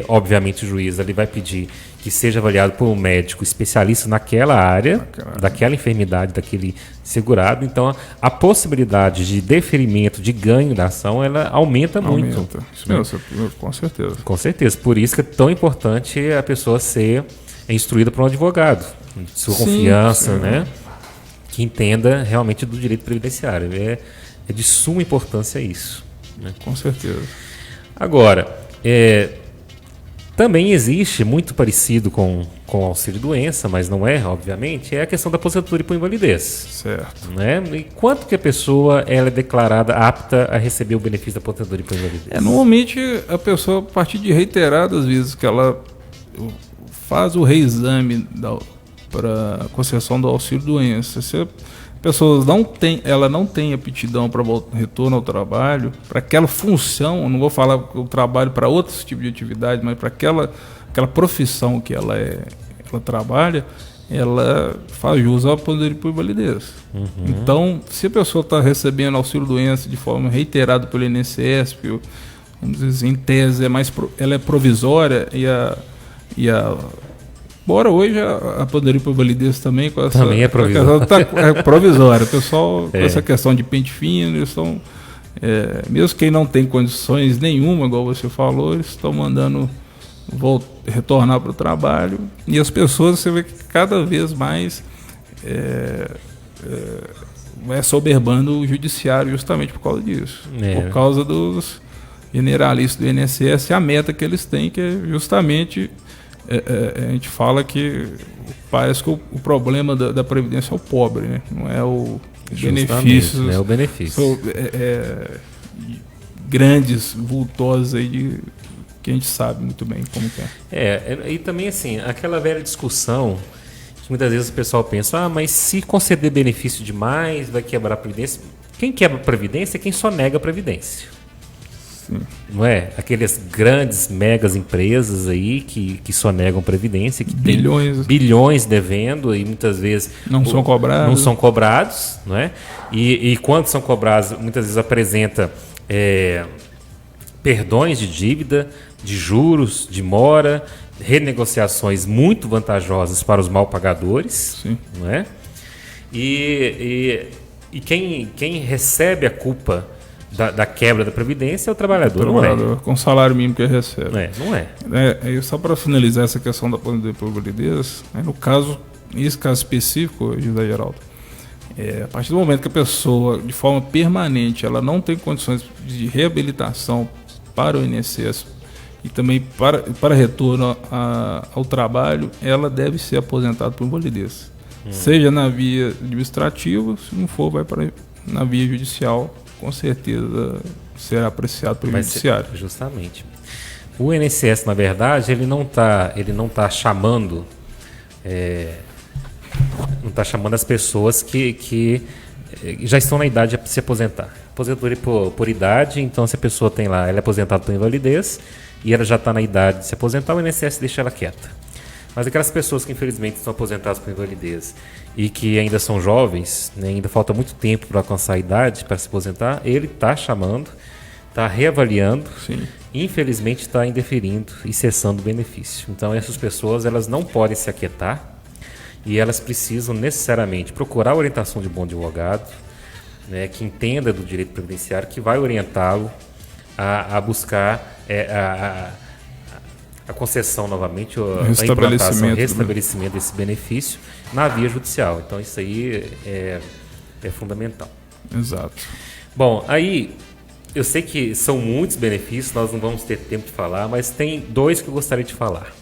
obviamente o juiz, ele vai pedir que seja avaliado por um médico especialista naquela área, daquela enfermidade, daquele segurado. Então, a possibilidade de deferimento, de ganho da ação, ela aumenta muito. Isso mesmo, com certeza. Com certeza. Por isso que é tão importante a pessoa ser instruída por um advogado, de sua confiança, né? Que entenda realmente do direito previdenciário. É de suma importância isso. Né? Com certeza. Agora, também existe, muito parecido com o auxílio-doença, mas não é, obviamente, é a questão da aposentadoria por invalidez. Certo. Né? E quanto que a pessoa ela é declarada apta a receber o benefício da aposentadoria por invalidez? Normalmente, a pessoa, a partir de reiteradas vezes que ela faz o reexame para a concessão do auxílio-doença, se a pessoa não tem aptidão para retorno ao trabalho, para aquela função, não vou falar o trabalho para outros tipos de atividade, mas para aquela profissão que ela trabalha, ela faz jus ao aposentadoria por invalidez. Então, se a pessoa está recebendo auxílio-doença de forma reiterada pelo INSS, vamos dizer, em tese ela é provisória e a Embora hoje a poderia por validez também com essa, também é provisória. É provisória. O pessoal com essa questão de pente fino, eles estão, mesmo quem não tem condições nenhuma, igual você falou, eles estão mandando retornar para o trabalho, e as pessoas, você vê que cada vez mais vai soberbando o judiciário justamente por causa disso, por causa dos generalistas do INSS, a meta que eles têm, que é justamente a gente fala que parece que o problema da Previdência é o pobre, né? Não é o benefício. Não é o benefício. Grandes, vultosos aí que a gente sabe muito bem como que é. E também assim, aquela velha discussão que muitas vezes o pessoal pensa, mas se conceder benefício demais, vai quebrar a Previdência. Quem quebra a Previdência é quem só nega a Previdência. Sim. Não é? Aquelas grandes, megas empresas aí que só negam Previdência, que tem bilhões devendo e muitas vezes não são cobrados, não é? E quando são cobrados, muitas vezes apresenta perdões de dívida, de juros, de mora, renegociações muito vantajosas para os mal pagadores. Sim. Não é? E quem recebe a culpa da quebra da Previdência é o trabalhador, não é? Com o salário mínimo que ele recebe. Não é. Só para finalizar essa questão da poder por validez, no caso, nesse caso específico, José Geraldo, a partir do momento que a pessoa, de forma permanente, ela não tem condições de reabilitação para o INSS e também para retorno ao trabalho, ela deve ser aposentada por invalidez. Seja na via administrativa, se não for, vai na via judicial, com certeza será apreciado pelo judiciário. Justamente. O INSS, na verdade, ele não tá chamando as pessoas que já estão na idade de se aposentar. Aposentadoria por idade, então se a pessoa tem lá, ela é aposentada por invalidez e ela já está na idade de se aposentar, o INSS deixa ela quieta. Mas aquelas pessoas que infelizmente estão aposentadas por invalidez e que ainda são jovens, né, ainda falta muito tempo para alcançar a idade para se aposentar, ele está chamando, está reavaliando, sim, infelizmente está indeferindo e cessando o benefício. Então essas pessoas, elas não podem se aquietar e elas precisam necessariamente procurar a orientação de um bom advogado, né, que entenda do direito previdenciário, que vai orientá-lo a buscar a concessão novamente, a implantação, restabelecimento desse benefício na via judicial. Então isso aí é fundamental. Exato. Bom, aí eu sei que são muitos benefícios, nós não vamos ter tempo de falar, mas tem dois que eu gostaria de falar,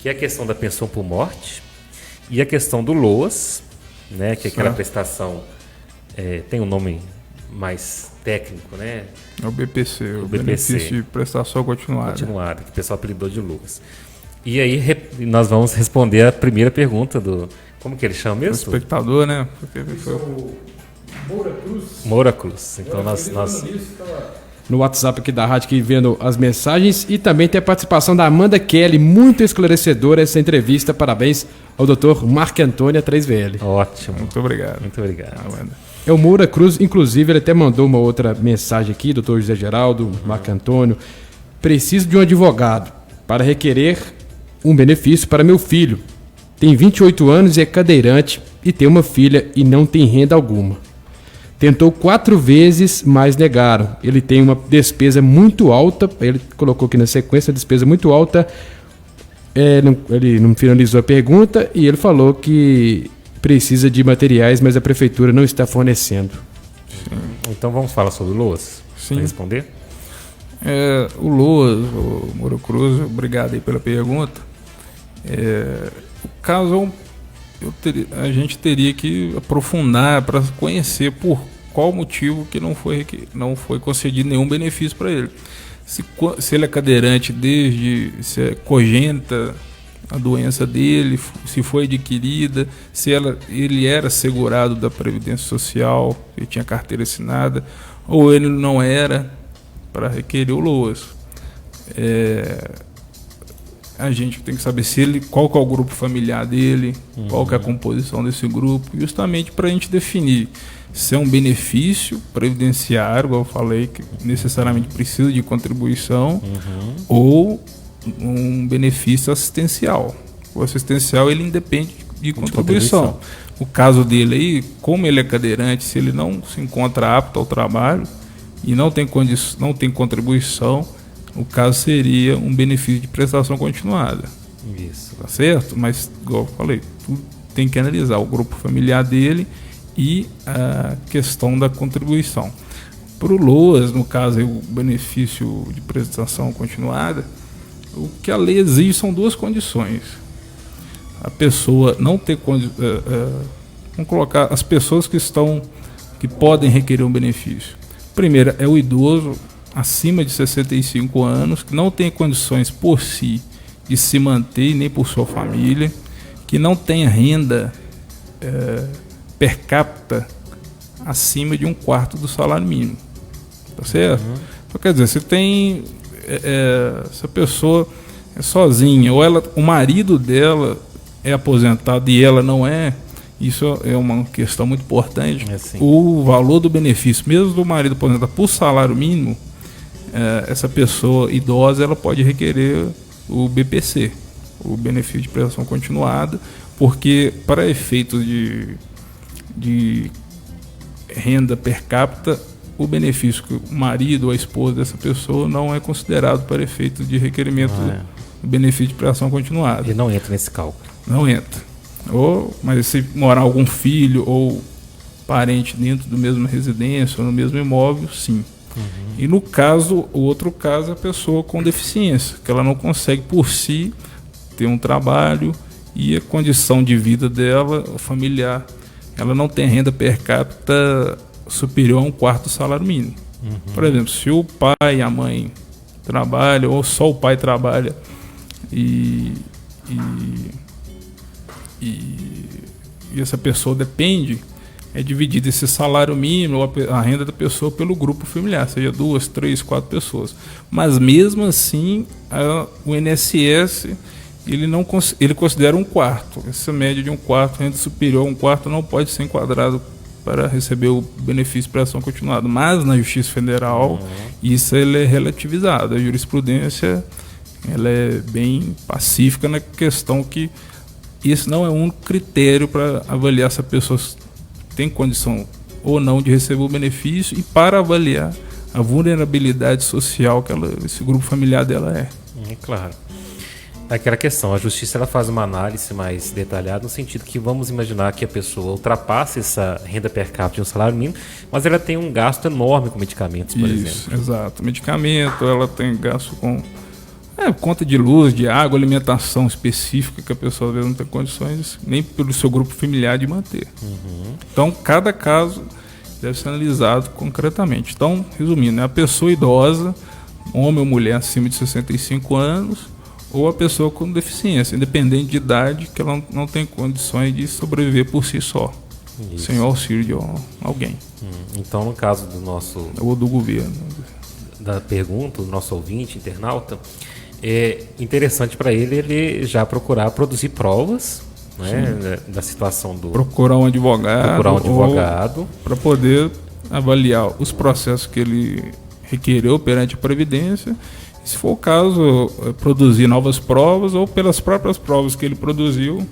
que é a questão da pensão por morte e a questão do LOAS, né, que é aquela prestação, tem um nome mais técnico, né? É o BPC, o benefício de prestação continuada. Que o pessoal apelidou de LOAS. E aí nós vamos responder a primeira pergunta do... Como que ele chama mesmo? O espectador, né? Porque foi o Moura Cruz. Moura Cruz. Então nós... No WhatsApp aqui da rádio, aqui vendo as mensagens, e também tem a participação da Amanda Kelly, muito esclarecedora essa entrevista. Parabéns ao Dr. Marco Antônio 3VL. Ótimo. Muito obrigado. Muito obrigado. Amanda. É o Moura Cruz, inclusive ele até mandou uma outra mensagem aqui, Dr. José Geraldo, Marco Antônio. Preciso de um advogado para requerer um benefício para meu filho. Tem 28 anos e é cadeirante e tem uma filha e não tem renda alguma. Tentou 4 vezes, mas negaram. Ele tem uma despesa muito alta, ele colocou aqui na sequência, despesa muito alta. Ele não finalizou a pergunta e ele falou que precisa de materiais, mas a prefeitura não está fornecendo. Sim. Então vamos falar sobre o LOAS? Sim. Para responder? O LOAS, o Moura Cruz, obrigado aí pela pergunta. O caso a gente teria que aprofundar para conhecer por qual motivo que não foi concedido nenhum benefício para ele. Se ele é cadeirante se é congênita a doença dele, se foi adquirida, se ele era segurado da Previdência Social, ele tinha carteira assinada, ou ele não era, para requerer o LOAS. A gente tem que saber qual que é o grupo familiar dele, qual que é a composição desse grupo, justamente para a gente definir se é um benefício previdenciário, como eu falei, que necessariamente precisa de contribuição, ou um benefício assistencial. O assistencial, ele independe de contribuição. O caso dele aí, como ele é cadeirante, se ele não se encontra apto ao trabalho e não tem contribuição, o caso seria um benefício de prestação continuada. Isso. Tá certo? Mas, igual eu falei, tudo tem que analisar o grupo familiar dele e a questão da contribuição. Para o LOAS, no caso, aí, o benefício de prestação continuada, o que a lei exige são duas condições. A pessoa não ter vamos colocar as pessoas que podem requerer um benefício. Primeiro é o idoso acima de 65 anos, que não tem condições por si de se manter, nem por sua família, que não tenha renda per capita acima de 1/4 do salário mínimo. Tá certo? Então, quer dizer, você tem essa pessoa é sozinha, ou o marido dela é aposentado e ela não é, isso é uma questão muito importante. O valor do benefício, mesmo do marido aposentado por salário mínimo, essa pessoa idosa, ela pode requerer o BPC, o benefício de prestação continuada, porque para efeitos de renda per capita, o benefício que o marido ou a esposa dessa pessoa não é considerado para efeito de requerimento do benefício de prestação continuada. Ele não entra nesse cálculo. Não entra. Mas se morar algum filho ou parente dentro do mesmo residência ou no mesmo imóvel, sim. E no caso, o outro caso é a pessoa com deficiência, que ela não consegue por si ter um trabalho e a condição de vida dela, familiar, ela não tem renda per capita superior a 1/4 do salário mínimo. Por exemplo, se o pai e a mãe trabalham, ou só o pai trabalha e essa pessoa depende, é dividido esse salário mínimo ou a renda da pessoa pelo grupo familiar, seja 2, 3, 4 pessoas. Mas mesmo assim, o INSS ele considera 1/4. Essa média de 1/4, renda superior a 1/4, não pode ser enquadrado para receber o benefício de prestação continuada. Mas na Justiça Federal, isso ele é relativizado. A jurisprudência ela é bem pacífica na questão que esse não é um único critério para avaliar se a pessoa tem condição ou não de receber o benefício e para avaliar a vulnerabilidade social que esse grupo familiar dela é. Claro. Aquela questão, a justiça ela faz uma análise mais detalhada no sentido que vamos imaginar que a pessoa ultrapasse essa renda per capita de um salário mínimo, mas ela tem um gasto enorme com medicamentos, por exemplo. Exato. Medicamento, ela tem gasto com conta de luz, de água, alimentação específica que a pessoa às vezes não tem condições nem pelo seu grupo familiar de manter. Então, cada caso deve ser analisado concretamente. Então, resumindo, a pessoa idosa, homem ou mulher acima de 65 anos, ou a pessoa com deficiência, independente de idade, que ela não tem condições de sobreviver por si só, sem o auxílio de alguém. Então, no caso do nosso... Ou do governo. Da pergunta, do nosso ouvinte, internauta, é interessante para ele já procurar produzir provas, né, da situação do... Procurar um advogado. Para poder avaliar os processos que ele requereu perante a Previdência. Se for o caso, produzir novas provas ou pelas próprias provas que ele produziu,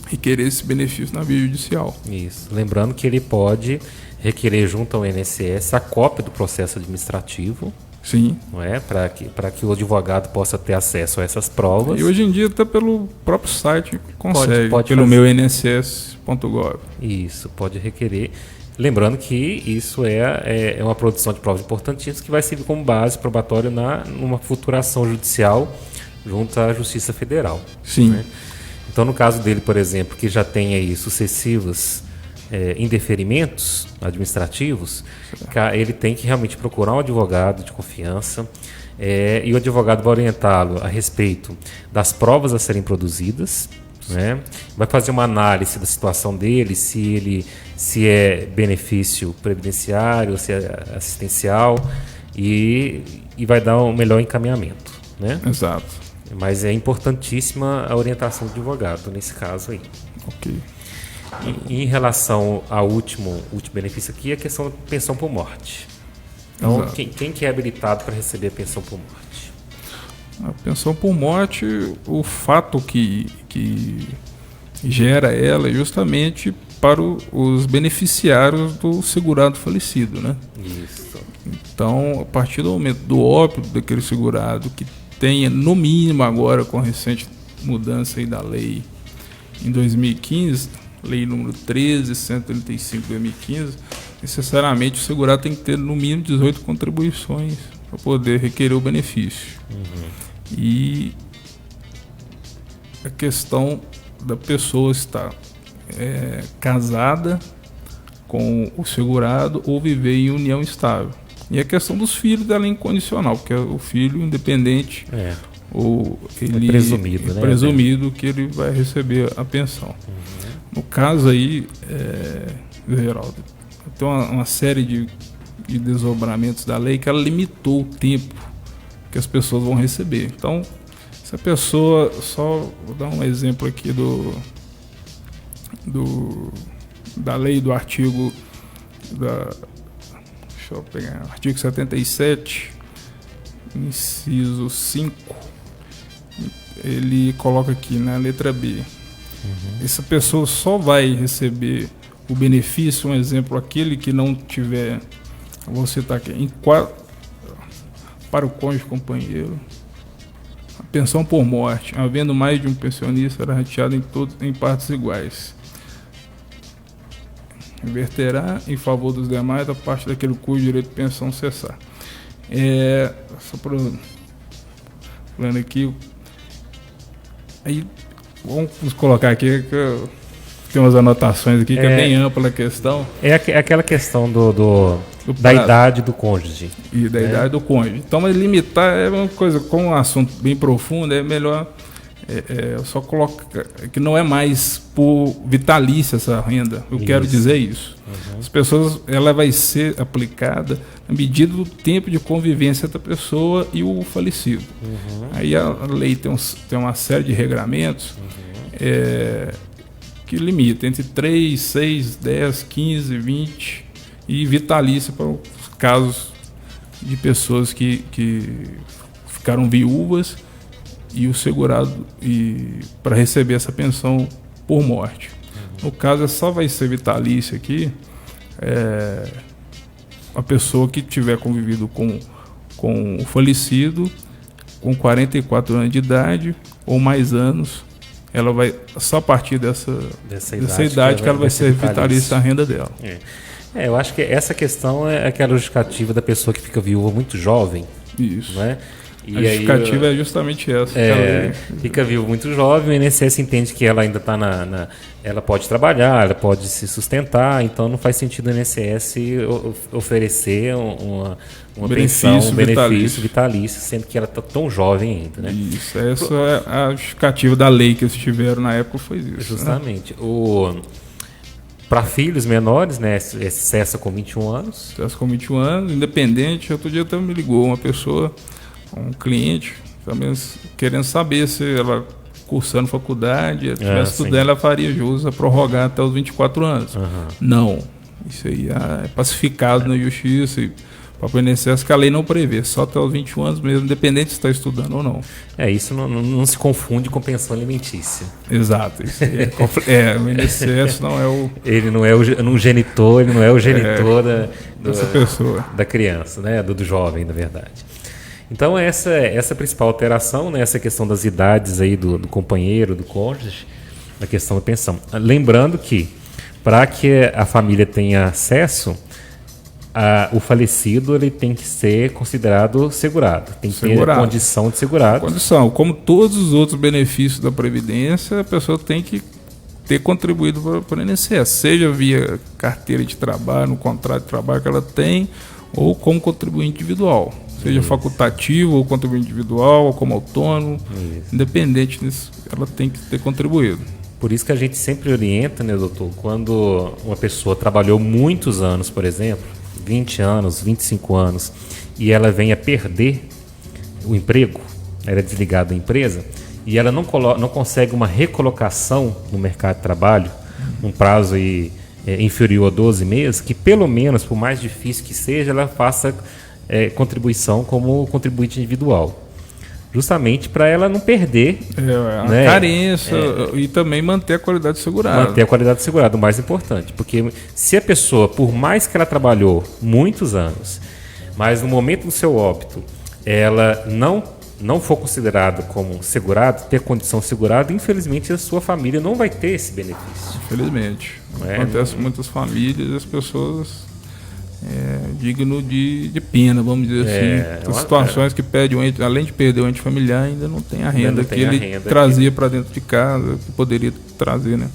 requerer esse benefício na via judicial. Isso. Lembrando que ele pode requerer junto ao INSS a cópia do processo administrativo. Sim. Não é? Para que o advogado possa ter acesso a essas provas. E hoje em dia, até pelo próprio site, consegue, pode pelo fazer. meu INSS.gov. Isso, pode requerer. Lembrando que isso é uma produção de provas importantíssimas que vai servir como base probatória numa futura ação judicial junto à Justiça Federal. Sim. Né? Então, no caso dele, por exemplo, que já tem aí sucessivos indeferimentos administrativos, ele tem que realmente procurar um advogado de confiança e o advogado vai orientá-lo a respeito das provas a serem produzidas, né? Vai fazer uma análise da situação dele, se é benefício previdenciário, se é assistencial e vai dar um melhor encaminhamento, né? Exato. Mas é importantíssima a orientação do advogado nesse caso aí. Ok. E em relação ao último benefício aqui, é a questão da pensão por morte. Então, quem que é habilitado para receber a pensão por morte? A pensão por morte, o fato que que gera ela é justamente para os beneficiários do segurado falecido, né? Isso. Então, a partir do momento do óbito daquele segurado que tenha, no mínimo agora, com a recente mudança aí da lei em 2015, lei número 13.135 de 2015, necessariamente o segurado tem que ter no mínimo 18 contribuições para poder requerer o benefício. E a questão da pessoa estar casada com o segurado ou viver em união estável. E a questão dos filhos dela é incondicional, porque o filho independente ou ele é presumido, é né? presumido que ele vai receber a pensão. No caso aí, Geraldo, tem uma série de desdobramentos da lei que ela limitou o tempo que as pessoas vão receber. Então, se a pessoa, só vou dar um exemplo aqui da lei do artigo deixa eu pegar, artigo 77, inciso 5, ele coloca aqui na letra B. Essa pessoa só vai receber o benefício, um exemplo, aquele que não tiver, vou citar aqui, para o cônjuge companheiro, a pensão por morte, havendo mais de um pensionista, será rateada em partes iguais. Inverterá em favor dos demais a parte daquele cujo direito de pensão cessar. Só falando aqui, aí vamos colocar aqui que tem umas anotações aqui que é bem ampla a questão. É aquela questão da idade do cônjuge. E da idade do cônjuge. Então, mas limitar é uma coisa, com um assunto bem profundo, é melhor só colocar que não é mais por vitalícia essa renda. Eu quero dizer isso. As pessoas, ela vai ser aplicada na medida do tempo de convivência da pessoa e o falecido. Aí a lei tem uma série de regramentos que limita entre 3, 6, 10, 15, 20 e vitalícia para os casos de pessoas que ficaram viúvas e o segurado para receber essa pensão por morte. No caso, só vai ser vitalícia aqui a pessoa que tiver convivido com o falecido com 44 anos de idade ou mais anos. Ela vai, só a partir dessa idade que ela vai ser vitalícia a renda dela. Eu acho que essa questão é aquela justificativa da pessoa que fica viúva muito jovem. Isso. Né? A justificativa é justamente essa. Fica viúva muito jovem, o INSS entende que ela ainda está ela pode trabalhar, ela pode se sustentar, então não faz sentido o INSS oferecer uma pensão, um benefício vitalício, sendo que ela está tão jovem ainda. Né? Isso, essa é a justificativa da lei que eles tiveram na época, foi isso. Justamente. Né? Para filhos menores, né, cessa com 21 anos. Cessa com 21 anos, independente. Outro dia até me ligou uma pessoa, um cliente, também querendo saber se ela, cursando faculdade, tivesse estudando, ela faria jus a prorrogar até os 24 anos. Não. Isso aí é pacificado na justiça e para o INSS que a lei não prevê, só até os 21 anos mesmo, independente se está estudando ou não. Isso não se confunde com pensão alimentícia. Exato. Isso o INSS não é o... Ele não é o genitor, ele não é o genitor dessa pessoa. Da criança, né? do jovem, na verdade. Então essa é a principal alteração, né? Essa questão das idades aí do companheiro, do cônjuge, na questão da pensão. Lembrando que para que a família tenha acesso, o falecido ele tem que ser considerado segurado, tem que ter a condição de segurado. Condição, como todos os outros benefícios da Previdência, a pessoa tem que ter contribuído para o INSS, seja via carteira de trabalho, no contrato de trabalho que ela tem, ou como contribuinte individual. Seja facultativo ou contribuinte individual, ou como autônomo, independente disso, ela tem que ter contribuído. Por isso que a gente sempre orienta, né, doutor, quando uma pessoa trabalhou muitos anos, por exemplo, 20 anos, 25 anos, e ela vem a perder o emprego, ela é desligada da empresa, e ela não consegue uma recolocação no mercado de trabalho, um prazo inferior a 12 meses, que pelo menos, por mais difícil que seja, ela faça contribuição como contribuinte individual. justamente para ela não perder a carência e também manter a qualidade segurada. Manter a qualidade segurada, o mais importante. Porque se a pessoa, por mais que ela trabalhou muitos anos, mas no momento do seu óbito, ela não for considerada como segurado, ter condição segurada, infelizmente a sua família não vai ter esse benefício. Infelizmente. Acontece em muitas famílias, as pessoas digno de pena, vamos dizer assim. As situações que perde além de perder o ente familiar, ainda não tem a renda que ele trazia para dentro de casa, que poderia trazer, né?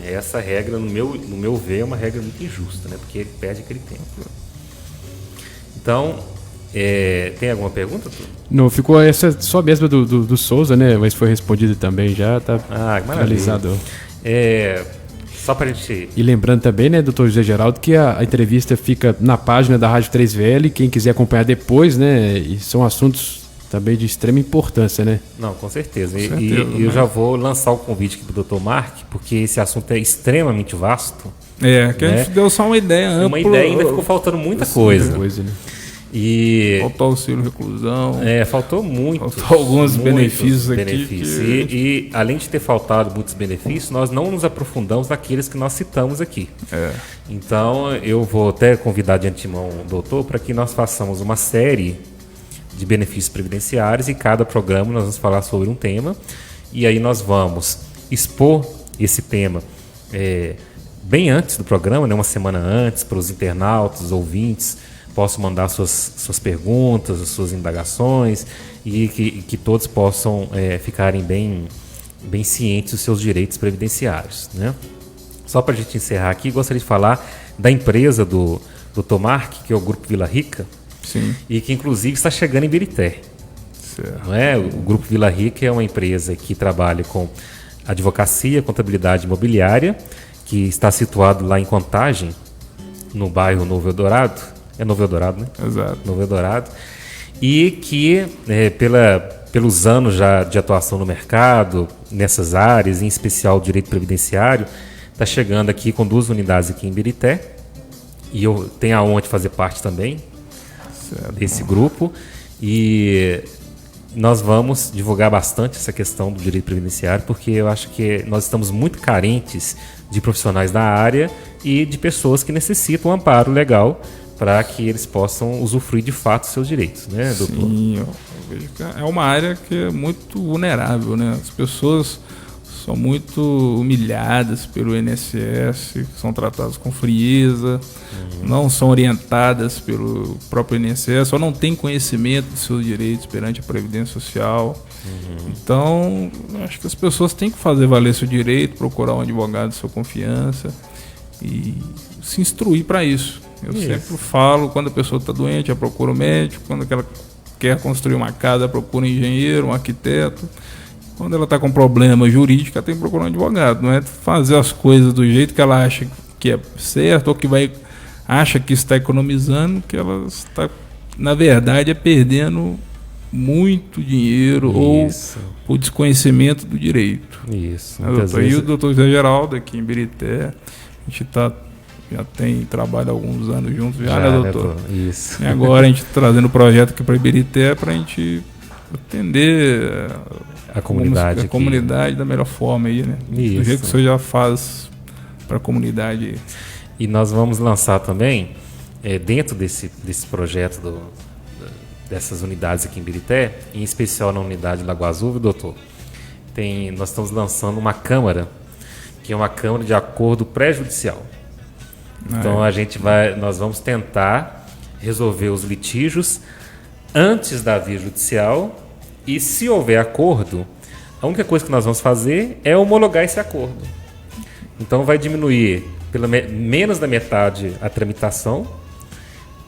Essa regra, no meu ver, é uma regra muito injusta, né? Porque ele perde aquele tempo. Então, tem alguma pergunta, tu? Não, ficou essa só mesmo do Souza, né? Mas foi respondido também já, tá finalizado. Só pra gente... E lembrando também, né, doutor José Geraldo, que a entrevista fica na página da Rádio 3VL, quem quiser acompanhar depois, né? E são assuntos também de extrema importância, né? Não, com certeza. E eu já vou lançar o convite aqui pro doutor Mark, porque esse assunto é extremamente vasto. Que a gente deu só uma ideia ampla. Uma ideia, ainda ficou faltando muita coisa. Né? Faltou auxílio reclusão. Faltou muito. Faltou alguns benefícios aqui. E além de ter faltado muitos benefícios, nós não nos aprofundamos naqueles que nós citamos aqui. Então, eu vou até convidar de antemão o doutor para que nós façamos uma série de benefícios previdenciários e cada programa nós vamos falar sobre um tema. E aí nós vamos expor esse tema bem antes do programa, né, uma semana antes, para os internautas, os ouvintes, possam mandar suas perguntas, as suas indagações e que todos possam ficarem bem cientes dos seus direitos previdenciários, né? Só para a gente encerrar aqui, gostaria de falar da empresa do Dr. Mark, que é o Grupo Vila Rica. Sim. E que inclusive está chegando em Birité. Certo. Não é? O Grupo Vila Rica é uma empresa que trabalha com advocacia, contabilidade imobiliária, que está situado lá em Contagem, no bairro Novo Eldorado. É Novo Eldorado, né? Exato. Novo Eldorado. E que, pelos anos já de atuação no mercado, nessas áreas, em especial o direito previdenciário, está chegando aqui com 2 unidades aqui em Birité. E eu tenho a honra de fazer parte também desse grupo. E nós vamos divulgar bastante essa questão do direito previdenciário, porque eu acho que nós estamos muito carentes de profissionais da área e de pessoas que necessitam um amparo legal para que eles possam usufruir de fato dos seus direitos, né, doutor? Sim, eu vejo que é uma área que é muito vulnerável, né? As pessoas são muito humilhadas pelo INSS, são tratadas com frieza, não são orientadas pelo próprio INSS, ou não têm conhecimento dos seus direitos perante a Previdência Social. Então, acho que as pessoas têm que fazer valer seu direito, procurar um advogado de sua confiança e se instruir para isso. Eu sempre falo, quando a pessoa está doente, ela procura um médico, quando ela quer construir uma casa, ela procura um engenheiro, um arquiteto. Quando ela está com problema jurídico, ela tem que procurar um advogado. Não é fazer as coisas do jeito que ela acha que é certo ou que acha que está economizando, que ela está, na verdade, perdendo muito dinheiro ou por desconhecimento do direito. Isso. E o doutor José Geraldo, aqui em Birité, a gente já tem trabalho há alguns anos juntos, né, doutor? Isso. E agora a gente está trazendo o projeto aqui para Ibirité para a gente atender a comunidade da melhor forma aí, né? Isso. Do jeito que o senhor já faz para a comunidade. E nós vamos lançar também, dentro desse projeto dessas unidades aqui em Birité, em especial na unidade Lagoa Azul, doutor, nós estamos lançando uma câmara, que é uma câmara de acordo pré-judicial. Então nós vamos tentar resolver os litígios antes da via judicial e, se houver acordo, a única coisa que nós vamos fazer é homologar esse acordo. Então vai diminuir pelo menos da metade a tramitação,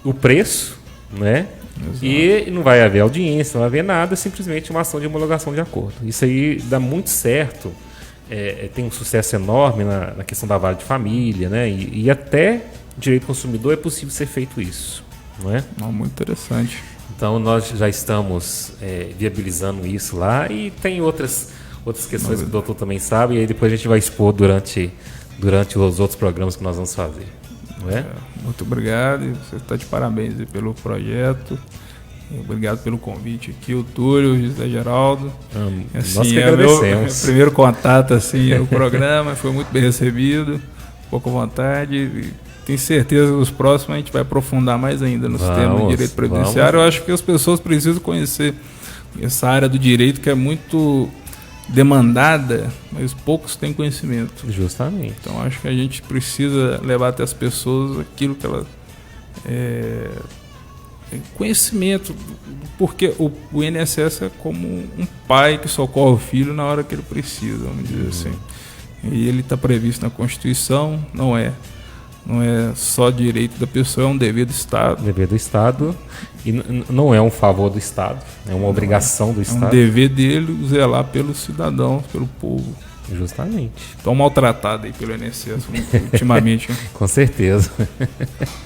o preço, né? Exato. E não vai haver audiência, não vai haver nada, simplesmente uma ação de homologação de acordo. Isso aí dá muito certo. Tem um sucesso enorme na questão da vara de família, né? E até direito do consumidor é possível ser feito isso, não é? Muito interessante. Então nós já estamos viabilizando isso lá e tem outras questões que o doutor também sabe, e aí depois a gente vai expor durante os outros programas que nós vamos fazer, não é? Muito obrigado, você está de parabéns pelo projeto Obrigado pelo convite aqui, o Túlio, o José Geraldo. Assim, nós que agradecemos. Meu primeiro contato assim, no programa, foi muito bem recebido, pouca vontade. Tenho certeza que os próximos a gente vai aprofundar mais ainda no sistema de direito previdenciário. Eu acho que as pessoas precisam conhecer essa área do direito que é muito demandada, mas poucos têm conhecimento. Justamente. Então acho que a gente precisa levar até as pessoas aquilo que elas... conhecimento, porque o INSS é como um pai que socorre o filho na hora que ele precisa, vamos dizer assim. E ele está previsto na Constituição, não é só direito da pessoa, é um dever do Estado. Dever do Estado, e não é um favor do Estado, é uma obrigação do Estado. É um dever dele zelar pelos cidadãos, pelo povo. Justamente. Tão maltratado aí pelo INSS ultimamente. Com certeza.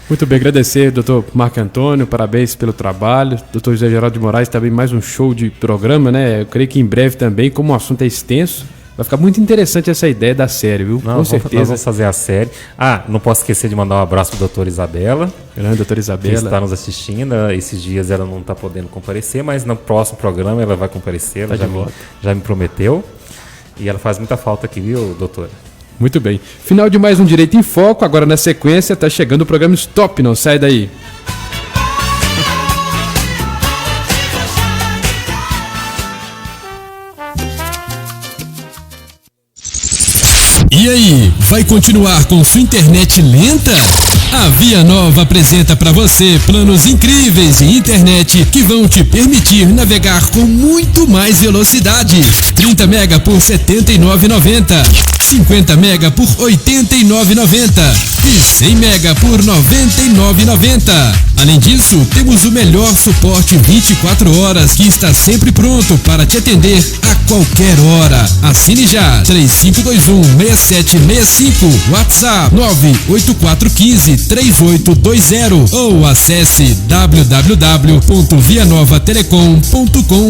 Muito bem, agradecer, doutor Marco Antônio, parabéns pelo trabalho. Doutor José Geraldo de Moraes, também mais um show de programa, né? Eu creio que em breve também, como o assunto é extenso, vai ficar muito interessante essa ideia da série, viu? Não, com certeza. Nós vamos fazer a série. Não posso esquecer de mandar um abraço para a doutora Isabela. Grande doutora Isabela. Que está nos assistindo. Esses dias ela não está podendo comparecer, mas no próximo programa ela vai comparecer. Ela já me prometeu. E ela faz muita falta aqui, viu, doutora? Muito bem. Final de mais um Direito em Foco. Agora na sequência está chegando o programa Stop, não sai daí. E aí, vai continuar com sua internet lenta? A Via Nova apresenta para você planos incríveis de internet que vão te permitir navegar com muito mais velocidade. 30 mega por R$ 79,90, 50 mega por R$ 89,90 e 100 mega por R$ 99,90. Além disso, temos o melhor suporte 24 horas que está sempre pronto para te atender a qualquer hora. Assine já 3521-6765, WhatsApp 98415-3820 ou acesse www.vianovatelecom.com.